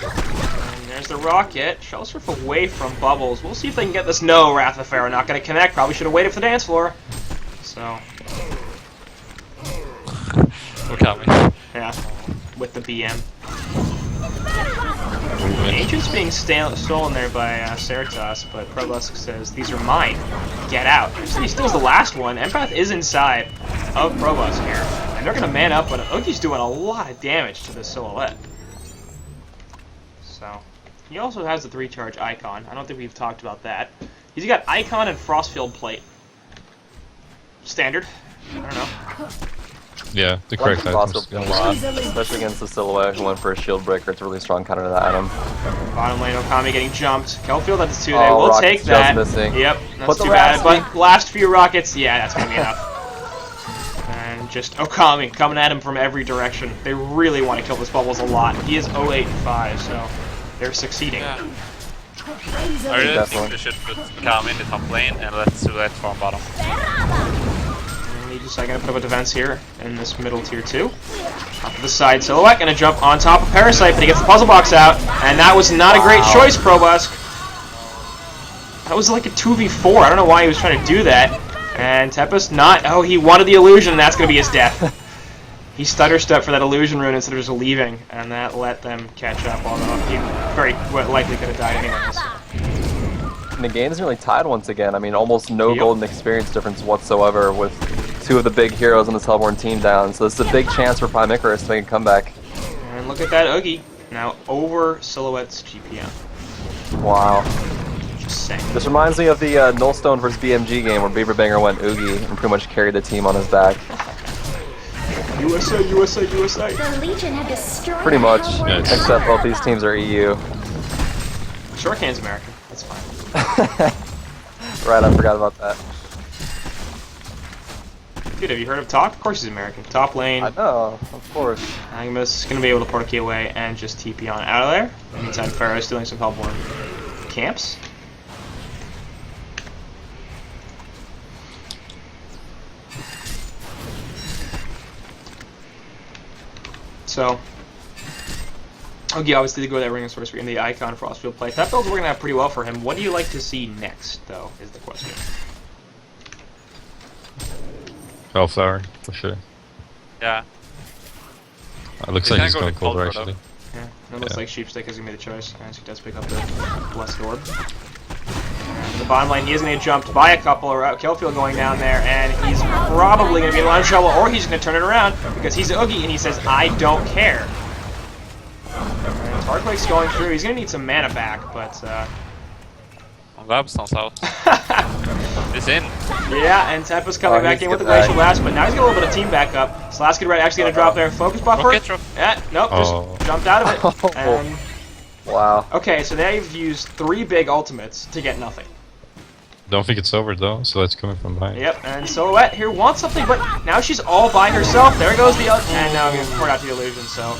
And there's the rocket. Shellsurf away from Bubbles. We'll see if they can get this. No, Wrath of Pharaoh not going to connect. Probably should have waited for the dance floor. So, Okami. yeah, with the BM. Ancient's being stolen there by Ceratops, but Probusk says, "These are mine. Get out." Actually, he steals the last one. Empath is inside of Probusk here, and they're going to man up, but Oogie's doing a lot of damage to this silhouette. So, he also has the 3-charge Icon. I don't think we've talked about that. He's got Icon and Frostfield Plate. Standard. I don't know. yeah, the correct items. A lot, especially against the Silhouette who went for a Shield Breaker. It's a really strong counter to that item. Bottom lane, Okami getting jumped. Kelfield at the 2 there. Oh, We'll Rocket's take that. just missing. Yep, Put that's the too bad. Rhapsody. But last few rockets, yeah, that's gonna be enough. And just Okami coming at him from every direction. They really want to kill this Bubbles a lot. He is 0-8 and 5, so they're succeeding. Yeah. I really Definitely. think we should put Okami in the top lane and let Silhouette farm bottom. And need a second to put up a defense here in this middle tier 2. Off to the side, Silhouette gonna jump on top of Parasite, but he gets the puzzle box out, and that was not a great choice, Probusk. That was like a 2v4. I don't know why he was trying to do that. And Tempest not. Oh, he wanted the illusion, and that's gonna be his death. He stutter stepped for that illusion rune instead of just leaving, and that let them catch up. Although he very likely could have died anyways. And the game's nearly tied once again. I mean, almost no Yep. golden experience difference whatsoever with 2 of the big heroes on this Hellborn team down. So this is a big chance for Prime Icarus to make a comeback. And look at that Oogie now over Silhouette's GPM. Wow. Just saying. This reminds me of the Nullstone vs BMG game where Beaverbanger went Oogie and pretty much carried the team on his back. USA, USA, USA. The Legion have destroyed Pretty the much, Hellborn Yeah, it's- except both these teams are EU. Shorthand's American. That's fine. Right, I forgot about that. Dude, have you heard of Top? Of course he's American. Top lane. I know, of course. Agmus is going to be able to portal key away and just TP on out of there. In the meantime, Pharaoh's stealing some Hellborn camps. So, Oogie obviously to go that Ring of Sorcery and the Icon Frostfield play. That build's working out pretty well for him. What do you like to see next, though, is the question. Hellflower, for sure. Yeah. It looks He's like he's gonna going go with colder, Cold War, actually. Yeah, it looks Yeah. like Sheepstick is going to be the choice, as he does pick up the Blessed Orb. And the bottom lane, he is going to get jumped by a couple, or Kelfield going down there, and he's probably going to be in a lot of trouble, or he's going to turn it around, because he's Oogie, and he says, I don't care. And Tarquake's going through, he's going to need some mana back, but, Webston's out. It's in. yeah, and Tempest coming Oh, back he's in with the good back. Glacial Blast, but now he's got a little bit of team back up. Slaskid Red actually going to drop there, Focus Buffer. Rocket drop. Yeah, nope, just Oh. jumped out of it. Oh. And Wow. okay, so they've used 3 big ultimates to get nothing. Don't think it's over though, so let's coming from behind. Yep, and Silhouette here wants something, but now she's all by herself. There goes the and now he's poured out the illusion, so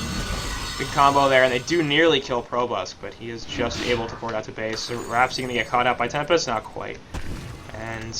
good combo there, and they do nearly kill Probusk, but he is just able to pour it out to base. So Rhapsody gonna get caught out by Tempest? Not quite. And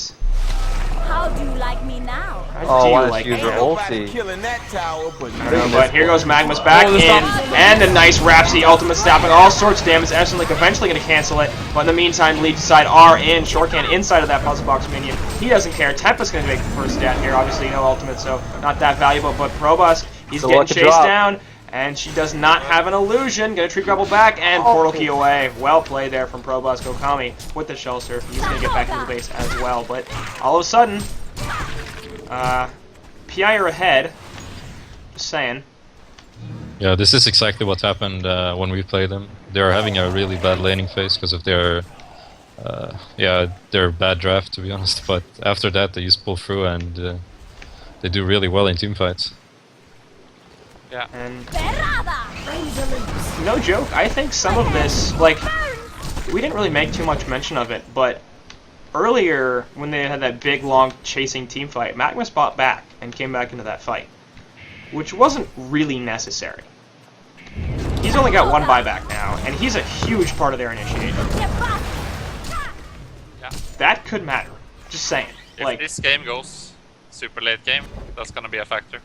How do you like me now? How Oh, do you why don't like you use me your now? ulti? killing that tower, but I don't know, but here goes Magma's back Oh, in, and a nice Rhapsody ultimate stopping all sorts of damage. Epsilon eventually going to cancel it, but in the meantime, the Legion side are in. Shortcan inside of that puzzle box minion. He doesn't care. Tempest's going to make the first stat here. Obviously, no ultimate, so not that valuable. But Probus, he's So getting lucky chased drop. down, and she does not have an illusion. Going to tree grapple back and portal key away. Well played there from Probus. Gokami with the shell surf. He's going to get back into the base as well. But all of a sudden, PI are ahead. Just saying. Yeah, this is exactly what happened when we played them. They are having a really bad laning phase because of their bad draft, to be honest. But after that, they just pull through and they do really well in team fights. Yeah. And no joke, I think some of this, like, we didn't really make too much mention of it, but earlier when they had that big, long chasing team fight, Magmus bought back and came back into that fight, which wasn't really necessary. He's only got one buyback now, and he's a huge part of their initiation. Yeah. That could matter. Just saying. If Like, this game goes super late game, that's gonna be a factor.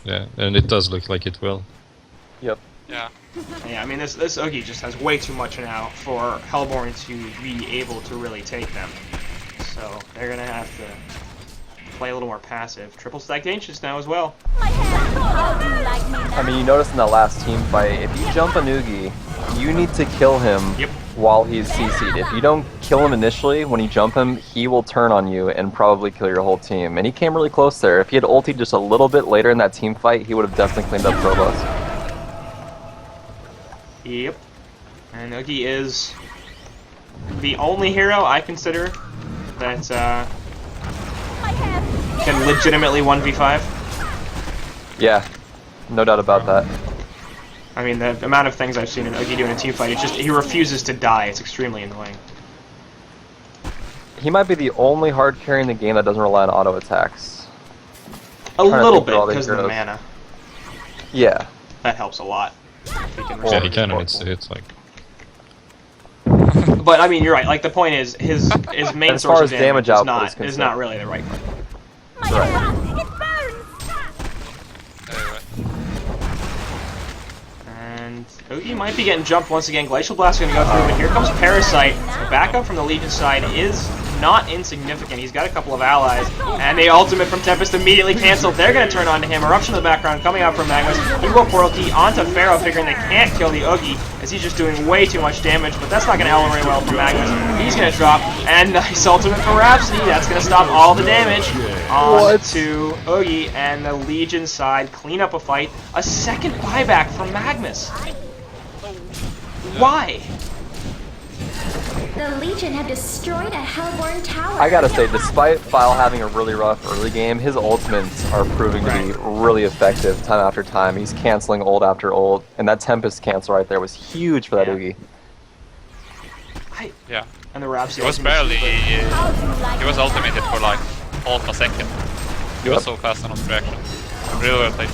Yeah, and it does look like it will. Yep. Yeah. yeah, I mean, this Oogie just has way too much now for Hellborn to be able to really take them. So they're gonna have to play a little more passive. Triple stacked Ancients now as well. How do you like me now? I mean, you notice in that last team fight, if you jump a Noogie, you need to kill him Yep. while he's CC'd. If you don't kill him initially, when you jump him, he will turn on you and probably kill your whole team. And he came really close there. If he had ultied just a little bit later in that team fight, he would have definitely cleaned up Probus. Yep. And Oogie is the only hero I consider that can legitimately 1v5. Yeah, no doubt about that. I mean, the amount of things I've seen in Oogie do in a team fight, it's just, he refuses to die. It's extremely annoying. He might be the only hard carry in the game that doesn't rely on auto attacks. A Trying to little think through all bit, these because of the heroes. mana. Yeah. That helps a lot. If he can Yeah, restore he his can. portal. It's like But I mean, you're right. Like the point is, his main As source far of as damage damage output is is concerned. not really the right one. Right. It burns! Anyway. And Oogie might be getting jumped once again. Glacial Blast is going to go through, but here comes Parasite. The backup from the Legion side is not insignificant. He's got a couple of allies, and the ultimate from Tempest immediately canceled. They're going to turn on to him. Eruption in the background coming out from Magmus. He will Portal Key onto Pharaoh, figuring they can't kill the Oogie, as he's just doing way too much damage, but that's not going to elevate very well for Magmus. He's going to drop, and nice ultimate for Rhapsody. That's going to stop all the damage on to Oogie, and the Legion side clean up a fight. A second buyback from Magmus. Why? The Legion have destroyed a Hellborn tower. I gotta say, despite File having a really rough early game, his ultimates are proving to be really effective time after time. He's canceling ult after ult, and that Tempest cancel right there was huge for that Yeah. Oogie. Yeah. And the Rhapsody He was ultimate barely. super. How do you like He was me ultimated now? for like half a second. He was so fast on his reaction. Really well played.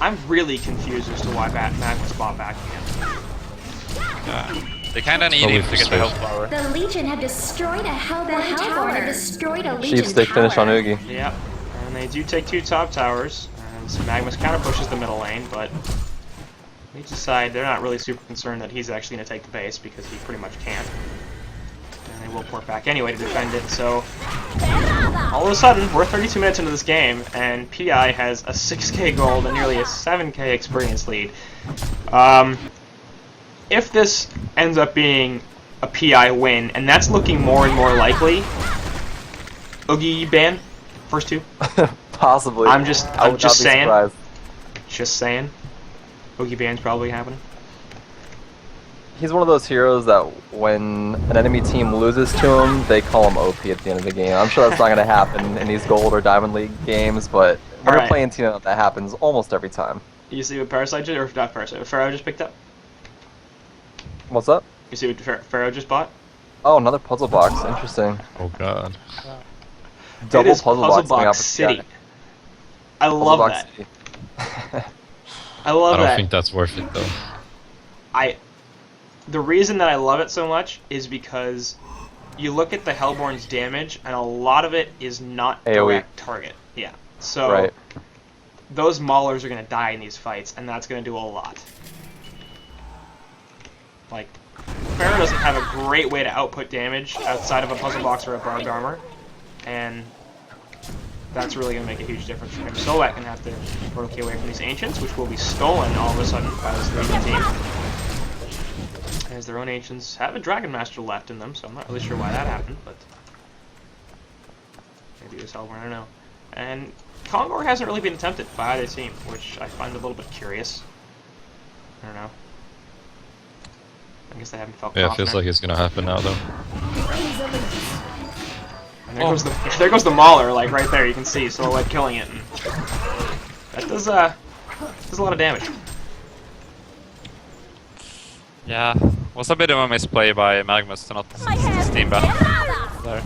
I'm really confused as to why Magmus bought back again. Yeah. They kinda need Probably him to get the health power. The Legion have destroyed a Hellborn tower. Have destroyed a Legion Cheap stick finish on tower. Oogie. Yep. And they do take 2 top towers, and so Magmus counter pushes the middle lane, but they decide they're not really super concerned that he's actually going to take the base because he pretty much can't. And they will port back anyway to defend it, so all of a sudden, we're 32 minutes into this game, and PI has a 6k gold and nearly a 7k experience lead. If this ends up being a PI win, and that's looking more and more likely, Oogie ban, first 2. Possibly. I'm just I would not be saying. surprised. Just saying. Oogie ban's probably happening. He's one of those heroes that when an enemy team loses to him, they call him OP at the end of the game. I'm sure that's not going to happen in these Gold or Diamond League games, but when Alright. you're playing team, that happens almost every time. You see what Parasite just, or not Parasite, what Pharaoh just picked up? What's up? You see what Pharaoh just bought? Oh, another puzzle box. Interesting. oh god. Double it is puzzle box coming out for City. PI. I Puzzle love box that. City. I love I don't that. think that's worth it though. the reason that I love it so much is because you look at the Hellborn's damage, and a lot of it is not AoE. direct target. Yeah. So Right. those Maulers are going to die in these fights, and that's going to do a lot. Like, Pharaoh doesn't have a great way to output damage outside of a puzzle box or a barbed armor, and that's really going to make a huge difference for him. Silhouette can have to portal key away from these Ancients, which will be stolen all of a sudden by this Legion team. As their own Ancients have a Dragon Master left in them, so I'm not really sure why that happened, but maybe it was Hellborn, I don't know. And Kongor hasn't really been attempted by either team, which I find a little bit curious. I don't know. I guess they haven't felt Yeah, it confident. feels like it's gonna happen now though. And there goes the Mauler, like right there. You can see Silhouette killing it. And that does a lot of damage. Yeah, was a bit of a misplay by Magnus to not steam back there.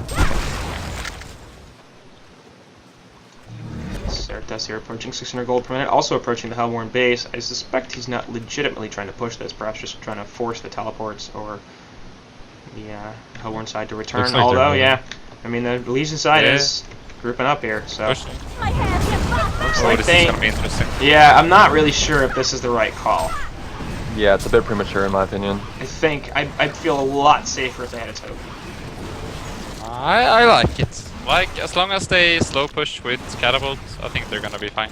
Certas here approaching 600 gold per minute, also approaching the Hellborn base. I suspect he's not legitimately trying to push this, perhaps just trying to force the teleports or the Hellborn side to return. Looks like Although, they're yeah, I mean the Legion side Yeah. is grouping up here, so Push. looks Oh, like this they. is gonna be interesting. Yeah, I'm not really sure if this is the right call. Yeah, it's a bit premature in my opinion. I think I'd feel a lot safer if they had a token. I like it. Like, as long as they slow push with catapult, I think they're gonna be fine.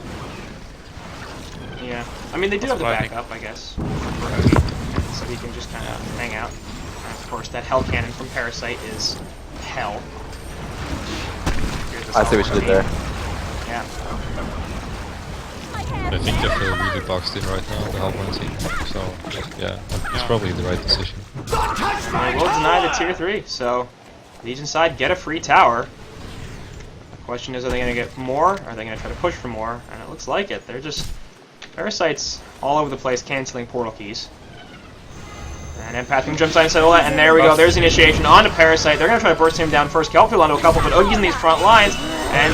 Yeah, I mean they do have the what I think. backup, I guess, for Ogi, so he can just kind of hang out. And of course, that Hell Cannon from Parasite is hell. Here's the I see what you did there. Yeah. I think they're really boxed in right now, the Hellborn team. So yeah, it's probably the right decision. They will deny the tier 3, so Legion side get a free tower. The question is, are they going to get more? Or are they going to try to push for more? And it looks like it. They're just Parasites all over the place canceling portal keys. And Empath jumps on Silhouette, and there we go. There's the initiation onto Parasite. They're going to try to burst him down first. Kelphiel onto a couple, but Oogie's in these front lines. And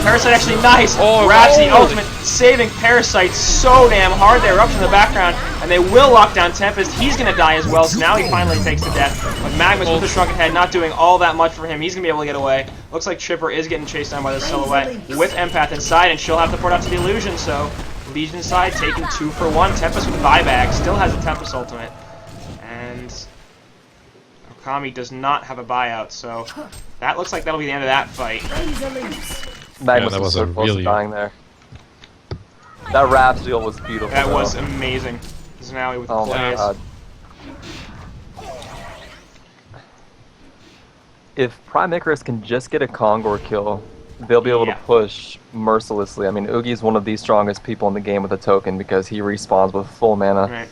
Parasite actually nice. Grabs the ultimate, saving Parasite so damn hard. They eruption in the background, and they will lock down Tempest. He's going to die as well, so now he finally takes to death. But Magnus with the Shrunken Head not doing all that much for him. He's going to be able to get away. Looks like Chipper is getting chased down by the Silhouette with Empath inside, and she'll have to port out to the Illusion, so Legion side taking 2 for 1. Tempest with buyback, still has a Tempest ultimate. And Okami does not have a buyout, so that looks like that'll be the end of that fight. Magnus that was was so a close really- to dying there. That Raph deal was beautiful. That though. was amazing. Zanawi with the Oh my plays. god. If Prime Icarus can just get a Kongor kill, they'll be able Yeah. to push mercilessly. I mean, Oogie's one of the strongest people in the game with a token because he respawns with full mana. Right.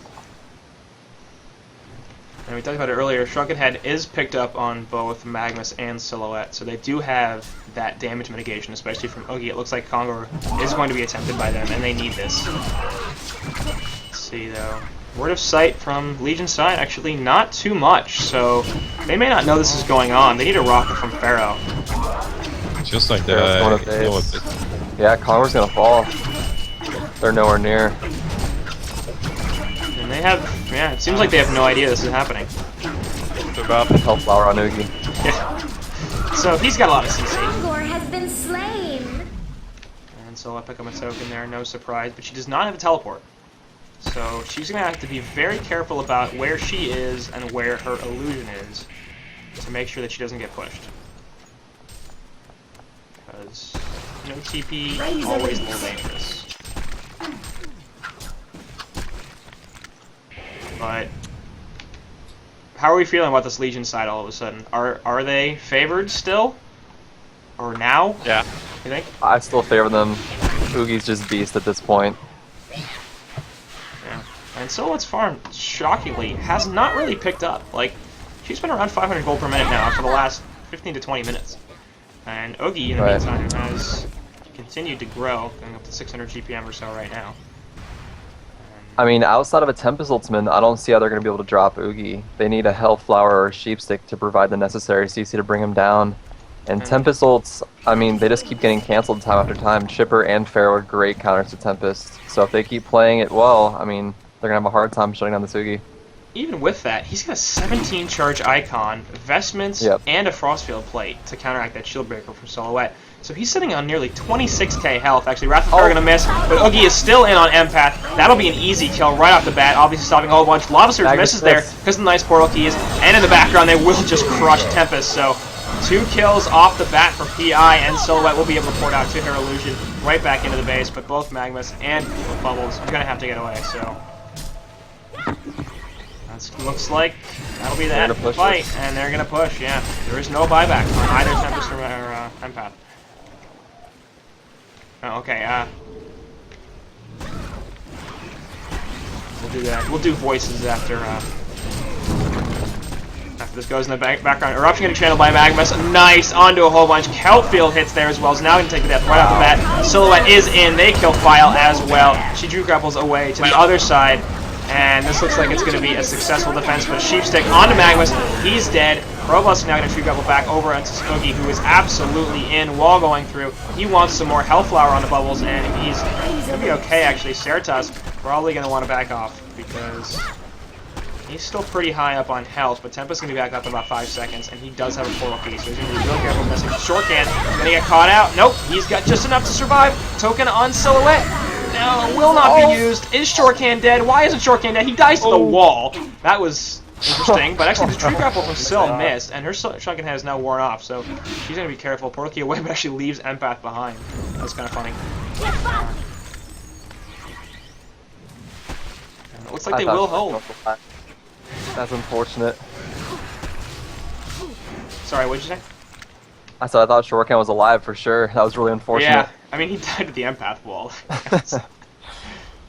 And we talked about it earlier, Shrunken Head is picked up on both Magnus and Silhouette, so they do have that damage mitigation, especially from Oogie. It looks like Kongor is going to be attempted by them, and they need this. Let's see, though. Word of sight from Legion side, actually not too much, so they may not know this is going on. They need a rocket from Pharaoh. Just like Pharaoh's going up that, know a base. bit. Yeah, Kongor's gonna fall. They're nowhere near. And they have, yeah, it seems like they have no idea this is happening. Hellflower on Oogie. Yeah. So he's got a lot of CC. Kongor has been slain. And so I'll pick up a token there, no surprise, but she does not have a teleport. So she's going to have to be very careful about where she is and where her illusion is to make sure that she doesn't get pushed. Because no TP, always a little dangerous. But how are we feeling about this Legion side all of a sudden? Are they favored still? Or now, Yeah. you think? I still favor them. Oogie's just beast at this point. Yeah. And Silhouette's farm, shockingly, has not really picked up. Like, she's been around 500 gold per minute now for the last 15 to 20 minutes. And Oogie, in the Right. meantime, has continued to grow, going up to 600 GPM or so right now. I mean, outside of a Tempest Ultimate, I don't see how they're going to be able to drop Oogie. They need a Hellflower or a Sheepstick to provide the necessary CC to bring him down. And Tempest ults, I mean, they just keep getting canceled time after time. Chipper and Pharaoh are great counters to Tempest. So if they keep playing it well, I mean, they're going to have a hard time shutting down this Oogie. even with that, he's got a 17 charge icon, vestments, Yep. and a frostfield plate to counteract that shield breaker from Silhouette. So he's sitting on nearly 26k health. Actually, Wrath of Fire gonna miss, but Oogie is still in on Empath. That'll be an easy kill right off the bat. Obviously stopping a whole bunch. Lava Surge Magnus misses there missed. because of the nice portal keys, and in the background they will just crush Tempest. So 2 kills off the bat for PI, and Silhouette will be able to port out to her illusion right back into the base. But both Magmas and Bubbles are gonna have to get away. So that looks like that'll be the end of the fight, and they're gonna push. Yeah, there is no buyback on either Tempest or Empath. Oh, okay, we'll do that. We'll do voices after this goes in the background. Eruption getting channeled by Magmas. Nice, onto a whole bunch. Kelpfield hits there as well. Is now going to take the death right off the bat. Silhouette is in. They kill File as well. She drew grapples away to the other side. And this looks like it's going to be a successful defense, but Sheepstick onto Magmas. He's dead. Robust now going to tree grapple back over onto Snoogie, who is absolutely in while going through. He wants some more Health Flower on the Bubbles, and he's going to be okay, actually. Cerato's probably going to want to back off, because he's still pretty high up on health, but Tempest's going to be back up in about 5 seconds, and he does have a portal key, so he's going to be real careful missing. Shortcan, going to get caught out. Nope, he's got just enough to survive. Token on Silhouette. No, will not be used. Is Shortcan dead? Why isn't Shortcan dead? He dies to the wall. That was interesting, but actually the tree grapple from Sil missed, and her Shotgun Head is now worn off, so she's going to be careful. Portal key away, but actually leaves Empath behind. That's kind of funny. It looks like they will hold. That's unfortunate. Sorry, what'd you say? I thought Shortcan was alive for sure. That was really unfortunate. Yeah, I mean, he died with the Empath wall.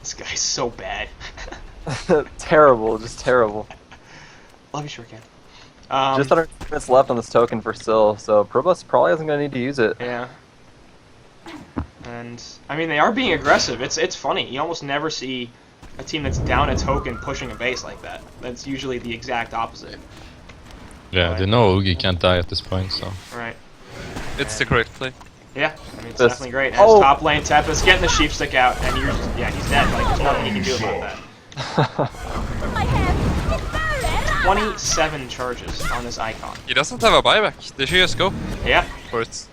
This guy's so bad. Terrible, just terrible. Love you, Shuriken. Just under 2 minutes left on this token for Sil, so Probus probably isn't going to need to use it. Yeah. And, I mean, they are being aggressive. It's funny. You almost never see a team that's down a token pushing a base like that. That's usually the exact opposite. Yeah, they know Oogie can't die at this point, so. Right. It's the correct play. Yeah, I mean, it's definitely great. And it's top lane, Tempest getting the sheep stick out, and you're just, yeah, he's dead. Like, there's nothing you can do about that. 27 charges on this icon. He doesn't have a buyback. They should just go Yeah. for it.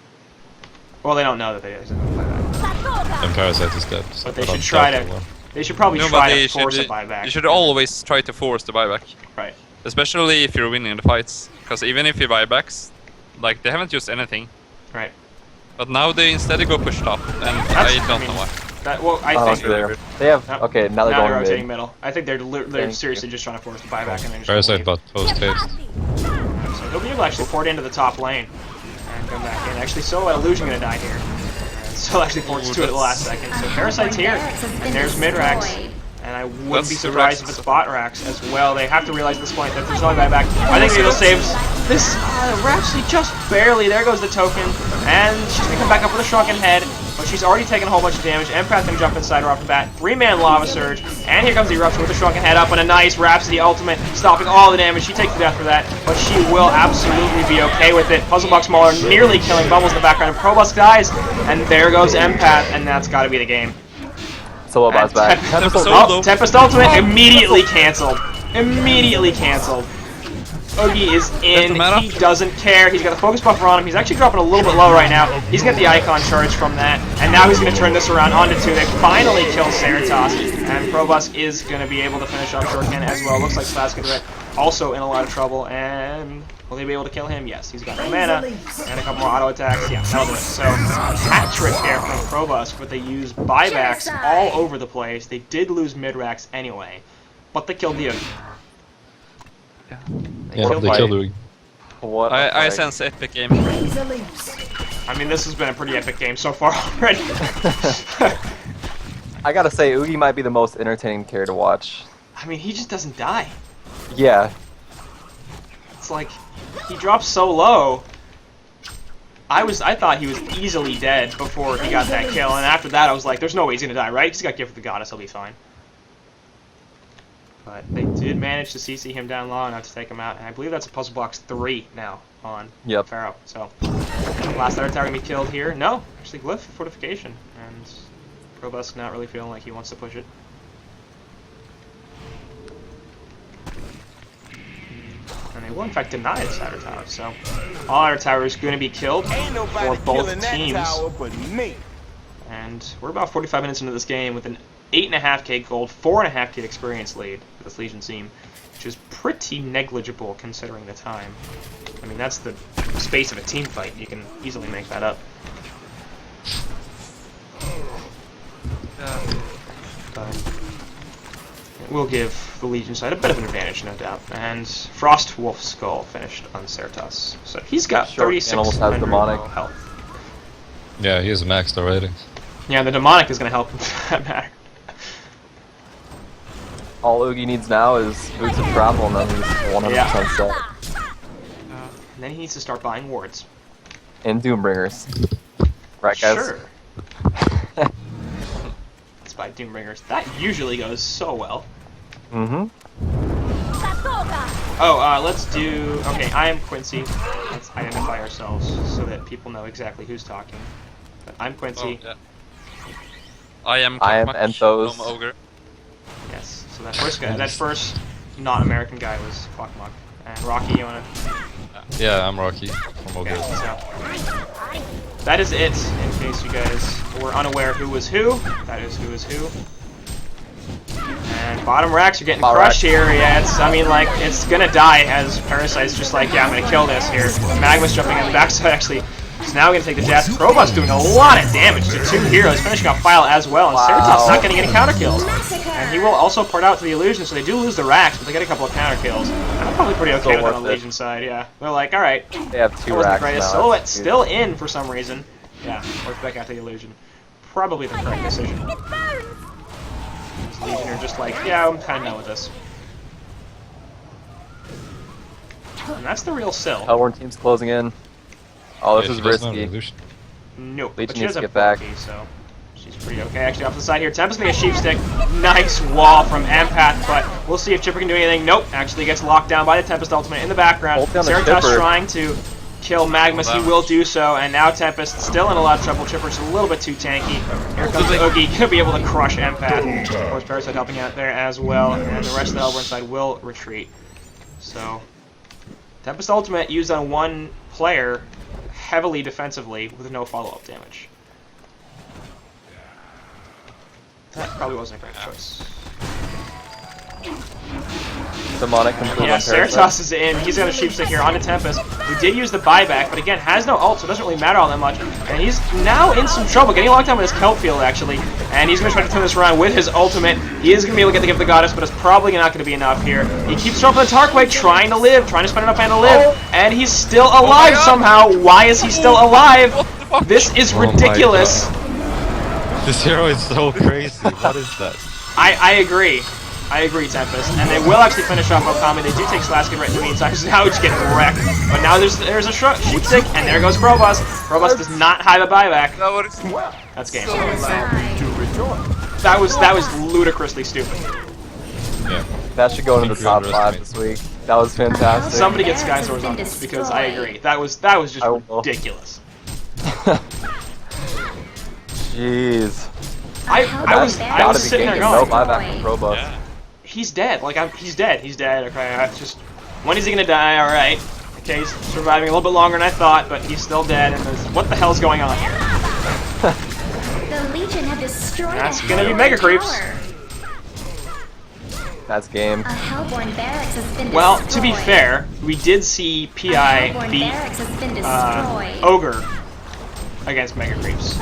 Well, they don't know that they don't play that. And Parasite is dead. So But they should try to. They should probably No, try but to force a buyback. you should always try to force the buyback. Right. Especially if you're winning the fights. Because even if you buybacks, like, they haven't used anything. Right. But now they instead go push top, and I don't know why. That, well, I Oh, think there. They have okay. Now they're going rotating mid. middle. I think they're seriously just trying to force the buyback and then just Parasite leave. bot post haste. So he'll be able to actually port into the top lane and come back in. Actually, Silhouette Illusion gonna die here. And Sil actually ports to it at the last second. So Parasite's here, and there's Midrax. And I wouldn't be surprised if it's bot racks as well. They have to realize at this point that there's no buyback. I think Needle saves this. Rhapsody just barely. There goes the token. And she's going to come back up with a shrunken head. But she's already taken a whole bunch of damage. Empath going to jump inside her off the bat. 3-man Lava Surge. And here comes the Eruption with the shrunken head up. And a nice Rhapsody ultimate, stopping all the damage. She takes the death for that. But she will absolutely be okay with it. Puzzle Box Mauler nearly killing Bubbles in the background. And Probus dies. And there goes Empath. And that's got to be the game. Solo bots back. Tempest Ultimate immediately cancelled. Immediately cancelled. Oogie is in. He doesn't care. He's got the focus buffer on him. He's actually dropping a little bit low right now. He's got the icon charge from that. And now he's going to turn this around onto 2. They finally kill Cerato's. And Probus is going to be able to finish off Shortcan as well. Looks like Slaskid also in a lot of trouble. And will they be able to kill him? Yes. He's got no mana. And a couple more auto attacks. Yeah, that'll do it. So, hat trick there from Probus, but they used buybacks all over the place. They did lose mid-racks anyway. But they killed the Oogie. Yeah, they killed Oogie. What I sense epic game. I mean, this has been a pretty epic game so far already. I gotta say, Oogie might be the most entertaining character to watch. I mean, he just doesn't die. Yeah. It's like, he drops so low. I thought he was easily dead before he got that kill, and after that I was like, there's no way he's gonna die, right? He's got Gift of the Goddess, he'll be fine. But they did manage to CC him down low enough to take him out, and I believe that's a Puzzle Box 3 now on Pharaoh. So, last Thunder Tower gonna be killed here. No, actually Glyph Fortification, and Probus not really feeling like he wants to push it. And they will, in fact, deny this outer tower. So all outer tower is going to be killed for both teams. And we're about 45 minutes into this game with an 8.5k gold, 4.5k experience lead for this Legion team, which is pretty negligible considering the time. I mean, that's the space of a team fight. You can easily make that up. But it will give the Legion side a bit of an advantage, no doubt. And Frost Wolf Skull finished on Certas. So he's got 3,600 health. Yeah, he is maxed already. Yeah, the demonic is going to help him for that matter. All Oogie needs now is Boots of Travel, and then he's 100% set. And then he needs to start buying wards. And Doombringers. Right, guys? Sure. Let's buy Doombringers. That usually goes so well. Mm-hmm. Oh, let's do... Okay, I am Quincy. Let's identify ourselves so that people know exactly who's talking. But I'm Quincy. Oh, yeah. I am Enthos. from Ogre. Yes, so that first guy, that first not-American guy was Fuckmuck. And Rocky, you wanna... Yeah, I'm Rocky from Ogre. Okay, so that is it, in case you guys were unaware who was who. That is who is who. And bottom racks are getting crushed here. Yeah, it's, I mean, like, it's gonna die as Parasite's just like, yeah, I'm gonna kill this here. Magma's jumping on the backside, actually. He's now gonna take the death. Probus doing a lot of damage to two heroes, finishing off File as well, and Certas not getting any counter kills. And he will also port out to the Illusion, so they do lose the racks, but they get a couple of counter kills. I'm probably pretty okay with that on the Legion side, yeah. They're like, alright. They have 2 racks now. Silhouette still in for some reason. Yeah, work back out to the Illusion. Probably the correct decision. Legion are just like, yeah, I'm kind of done with this. And that's the real Sill. Hellborn team's closing in. Oh, this is risky. Nope, Legion but she needs has to a get back. Bulky, so she's pretty okay. Actually, off the side here, Tempest getting a sheep stick. Nice wall from Empath, but we'll see if Chipper can do anything. Nope, actually gets locked down by the Tempest ultimate in the background. Certas trying to kill Magmus, he will do so, and now Tempest still in a lot of trouble. Chipper's a little bit too tanky. Here comes Oogie, gonna be able to crush Empath. Of course, Parasite helping out there as well, and the rest of the Hellborn side will retreat. So, Tempest ultimate used on one player, heavily defensively, with no follow-up damage. That probably wasn't a great choice. Demonic completely. Yeah, Certas is in. He's got a sheep stick here onto Tempest, who did use the buyback, but again, has no ult, so it doesn't really matter all that much. And he's now in some trouble, getting locked down with his kelp field, actually. And he's going to try to turn this around with his ultimate. He is going to be able to get the gift of the goddess, but it's probably not going to be enough here. He keeps dropping the Tarkway, trying to live, trying to spend enough mana to live. And he's still alive somehow. Why is he still alive? This is ridiculous. This hero is so crazy. What is that? I agree. I agree, Tempest. And they will actually finish off Okami. They do take Slaskin right in the meantime, so now it's getting wrecked. But now there's a sheep stick, and there goes Probus. Probus does not have a buyback. That's game. That was ludicrously stupid. Yeah. That should go into the top 5 this week. That was fantastic. Somebody get Sky Swords on this, because I agree. That was just ridiculous. Jeez. I was sitting there No going, buyback from Probus. Yeah. he's dead. Like, he's dead. He's dead. Okay, it's just, when is he gonna die? All right. Okay, he's surviving a little bit longer than I thought, but he's still dead. And what the hell's going on here? The Legion have destroyed That's a gonna be Hellborn Mega Creeps. tower. That's game. A Hellborn barracks has been Well, destroyed. to be fair, we did see A PI Hellborn beat barracks has been destroyed. Ogre against Mega Creeps.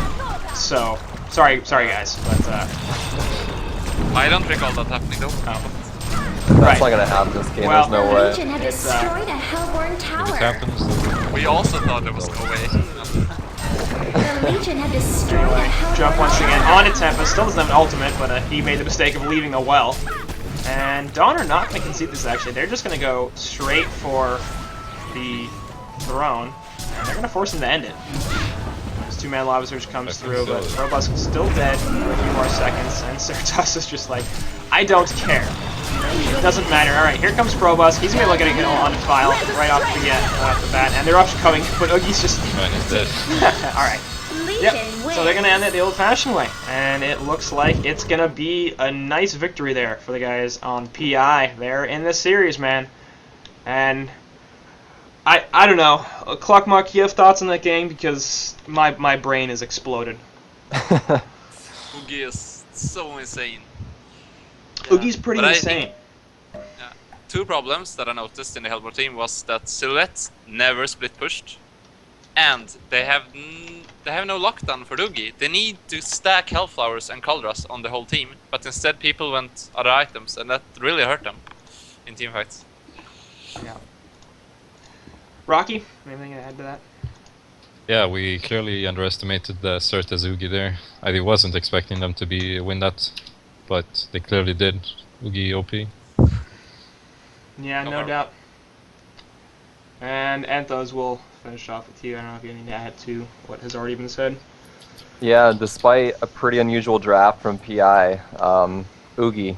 So, sorry guys, but I don't recall that happening though. That's not gonna happen this game. Well, There's no The way. Legion have It's, destroyed a Hellborn If it tower. happens, We also thought there was no way. The Legion have destroyed a anyway, Hellborn jump once tower. again onto Tempest. Still doesn't have an ultimate, but he made the mistake of leaving the well. And Dawn are not going to concede this, actually. They're just going to go straight for the throne, and they're going to force him to end it. This two-man Lava Surge comes through, but Robust is still dead for a few more seconds, and Certas is just like, I don't care. It doesn't matter. Alright, here comes Probus. He's going to be looking at it on file right off the bat, and they're upcoming, but Oogie's just... he's dead. Alright. Yep, so they're going to end it the old-fashioned way, and it looks like it's going to be a nice victory there for the guys on PI. They're in this series, man, and I don't know. Clockmark, you have thoughts on that game? Because my brain is exploded. Oogie is so insane. Yeah. Oogie's pretty But I insane. think, two problems that I noticed in the Hellborn team was that Silhouette never split pushed, and they have no lockdown for Oogie. They need to stack Hellflowers and Cauldras on the whole team, but instead people went other items, and that really hurt them in team fights. Yeah. Rocky, anything to add to that? Yeah, we clearly underestimated the Certes Oogie there. I wasn't expecting them to win that, but they clearly did. Oogie OP. Yeah, no doubt. And Anthos will finish off with you. I don't know if you have anything to add to what has already been said. Yeah, despite a pretty unusual draft from PI, Oogie,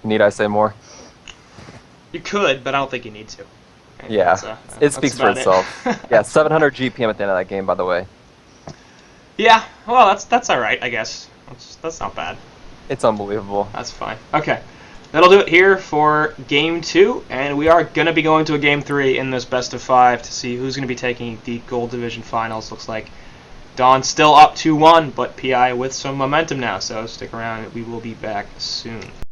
need I say more? You could, but I don't think you need to. And Yeah, that's, it speaks for about itself. Yeah, 700 GPM at the end of that game, by the way. Yeah, well, that's all right, I guess. That's not bad. It's unbelievable. That's fine. Okay, that'll do it here for Game 2, and we are going to be going to a Game 3 in this best of 5 to see who's going to be taking the Gold Division Finals. Looks like Dawn still up 2-1, but PI with some momentum now, so stick around. We will be back soon.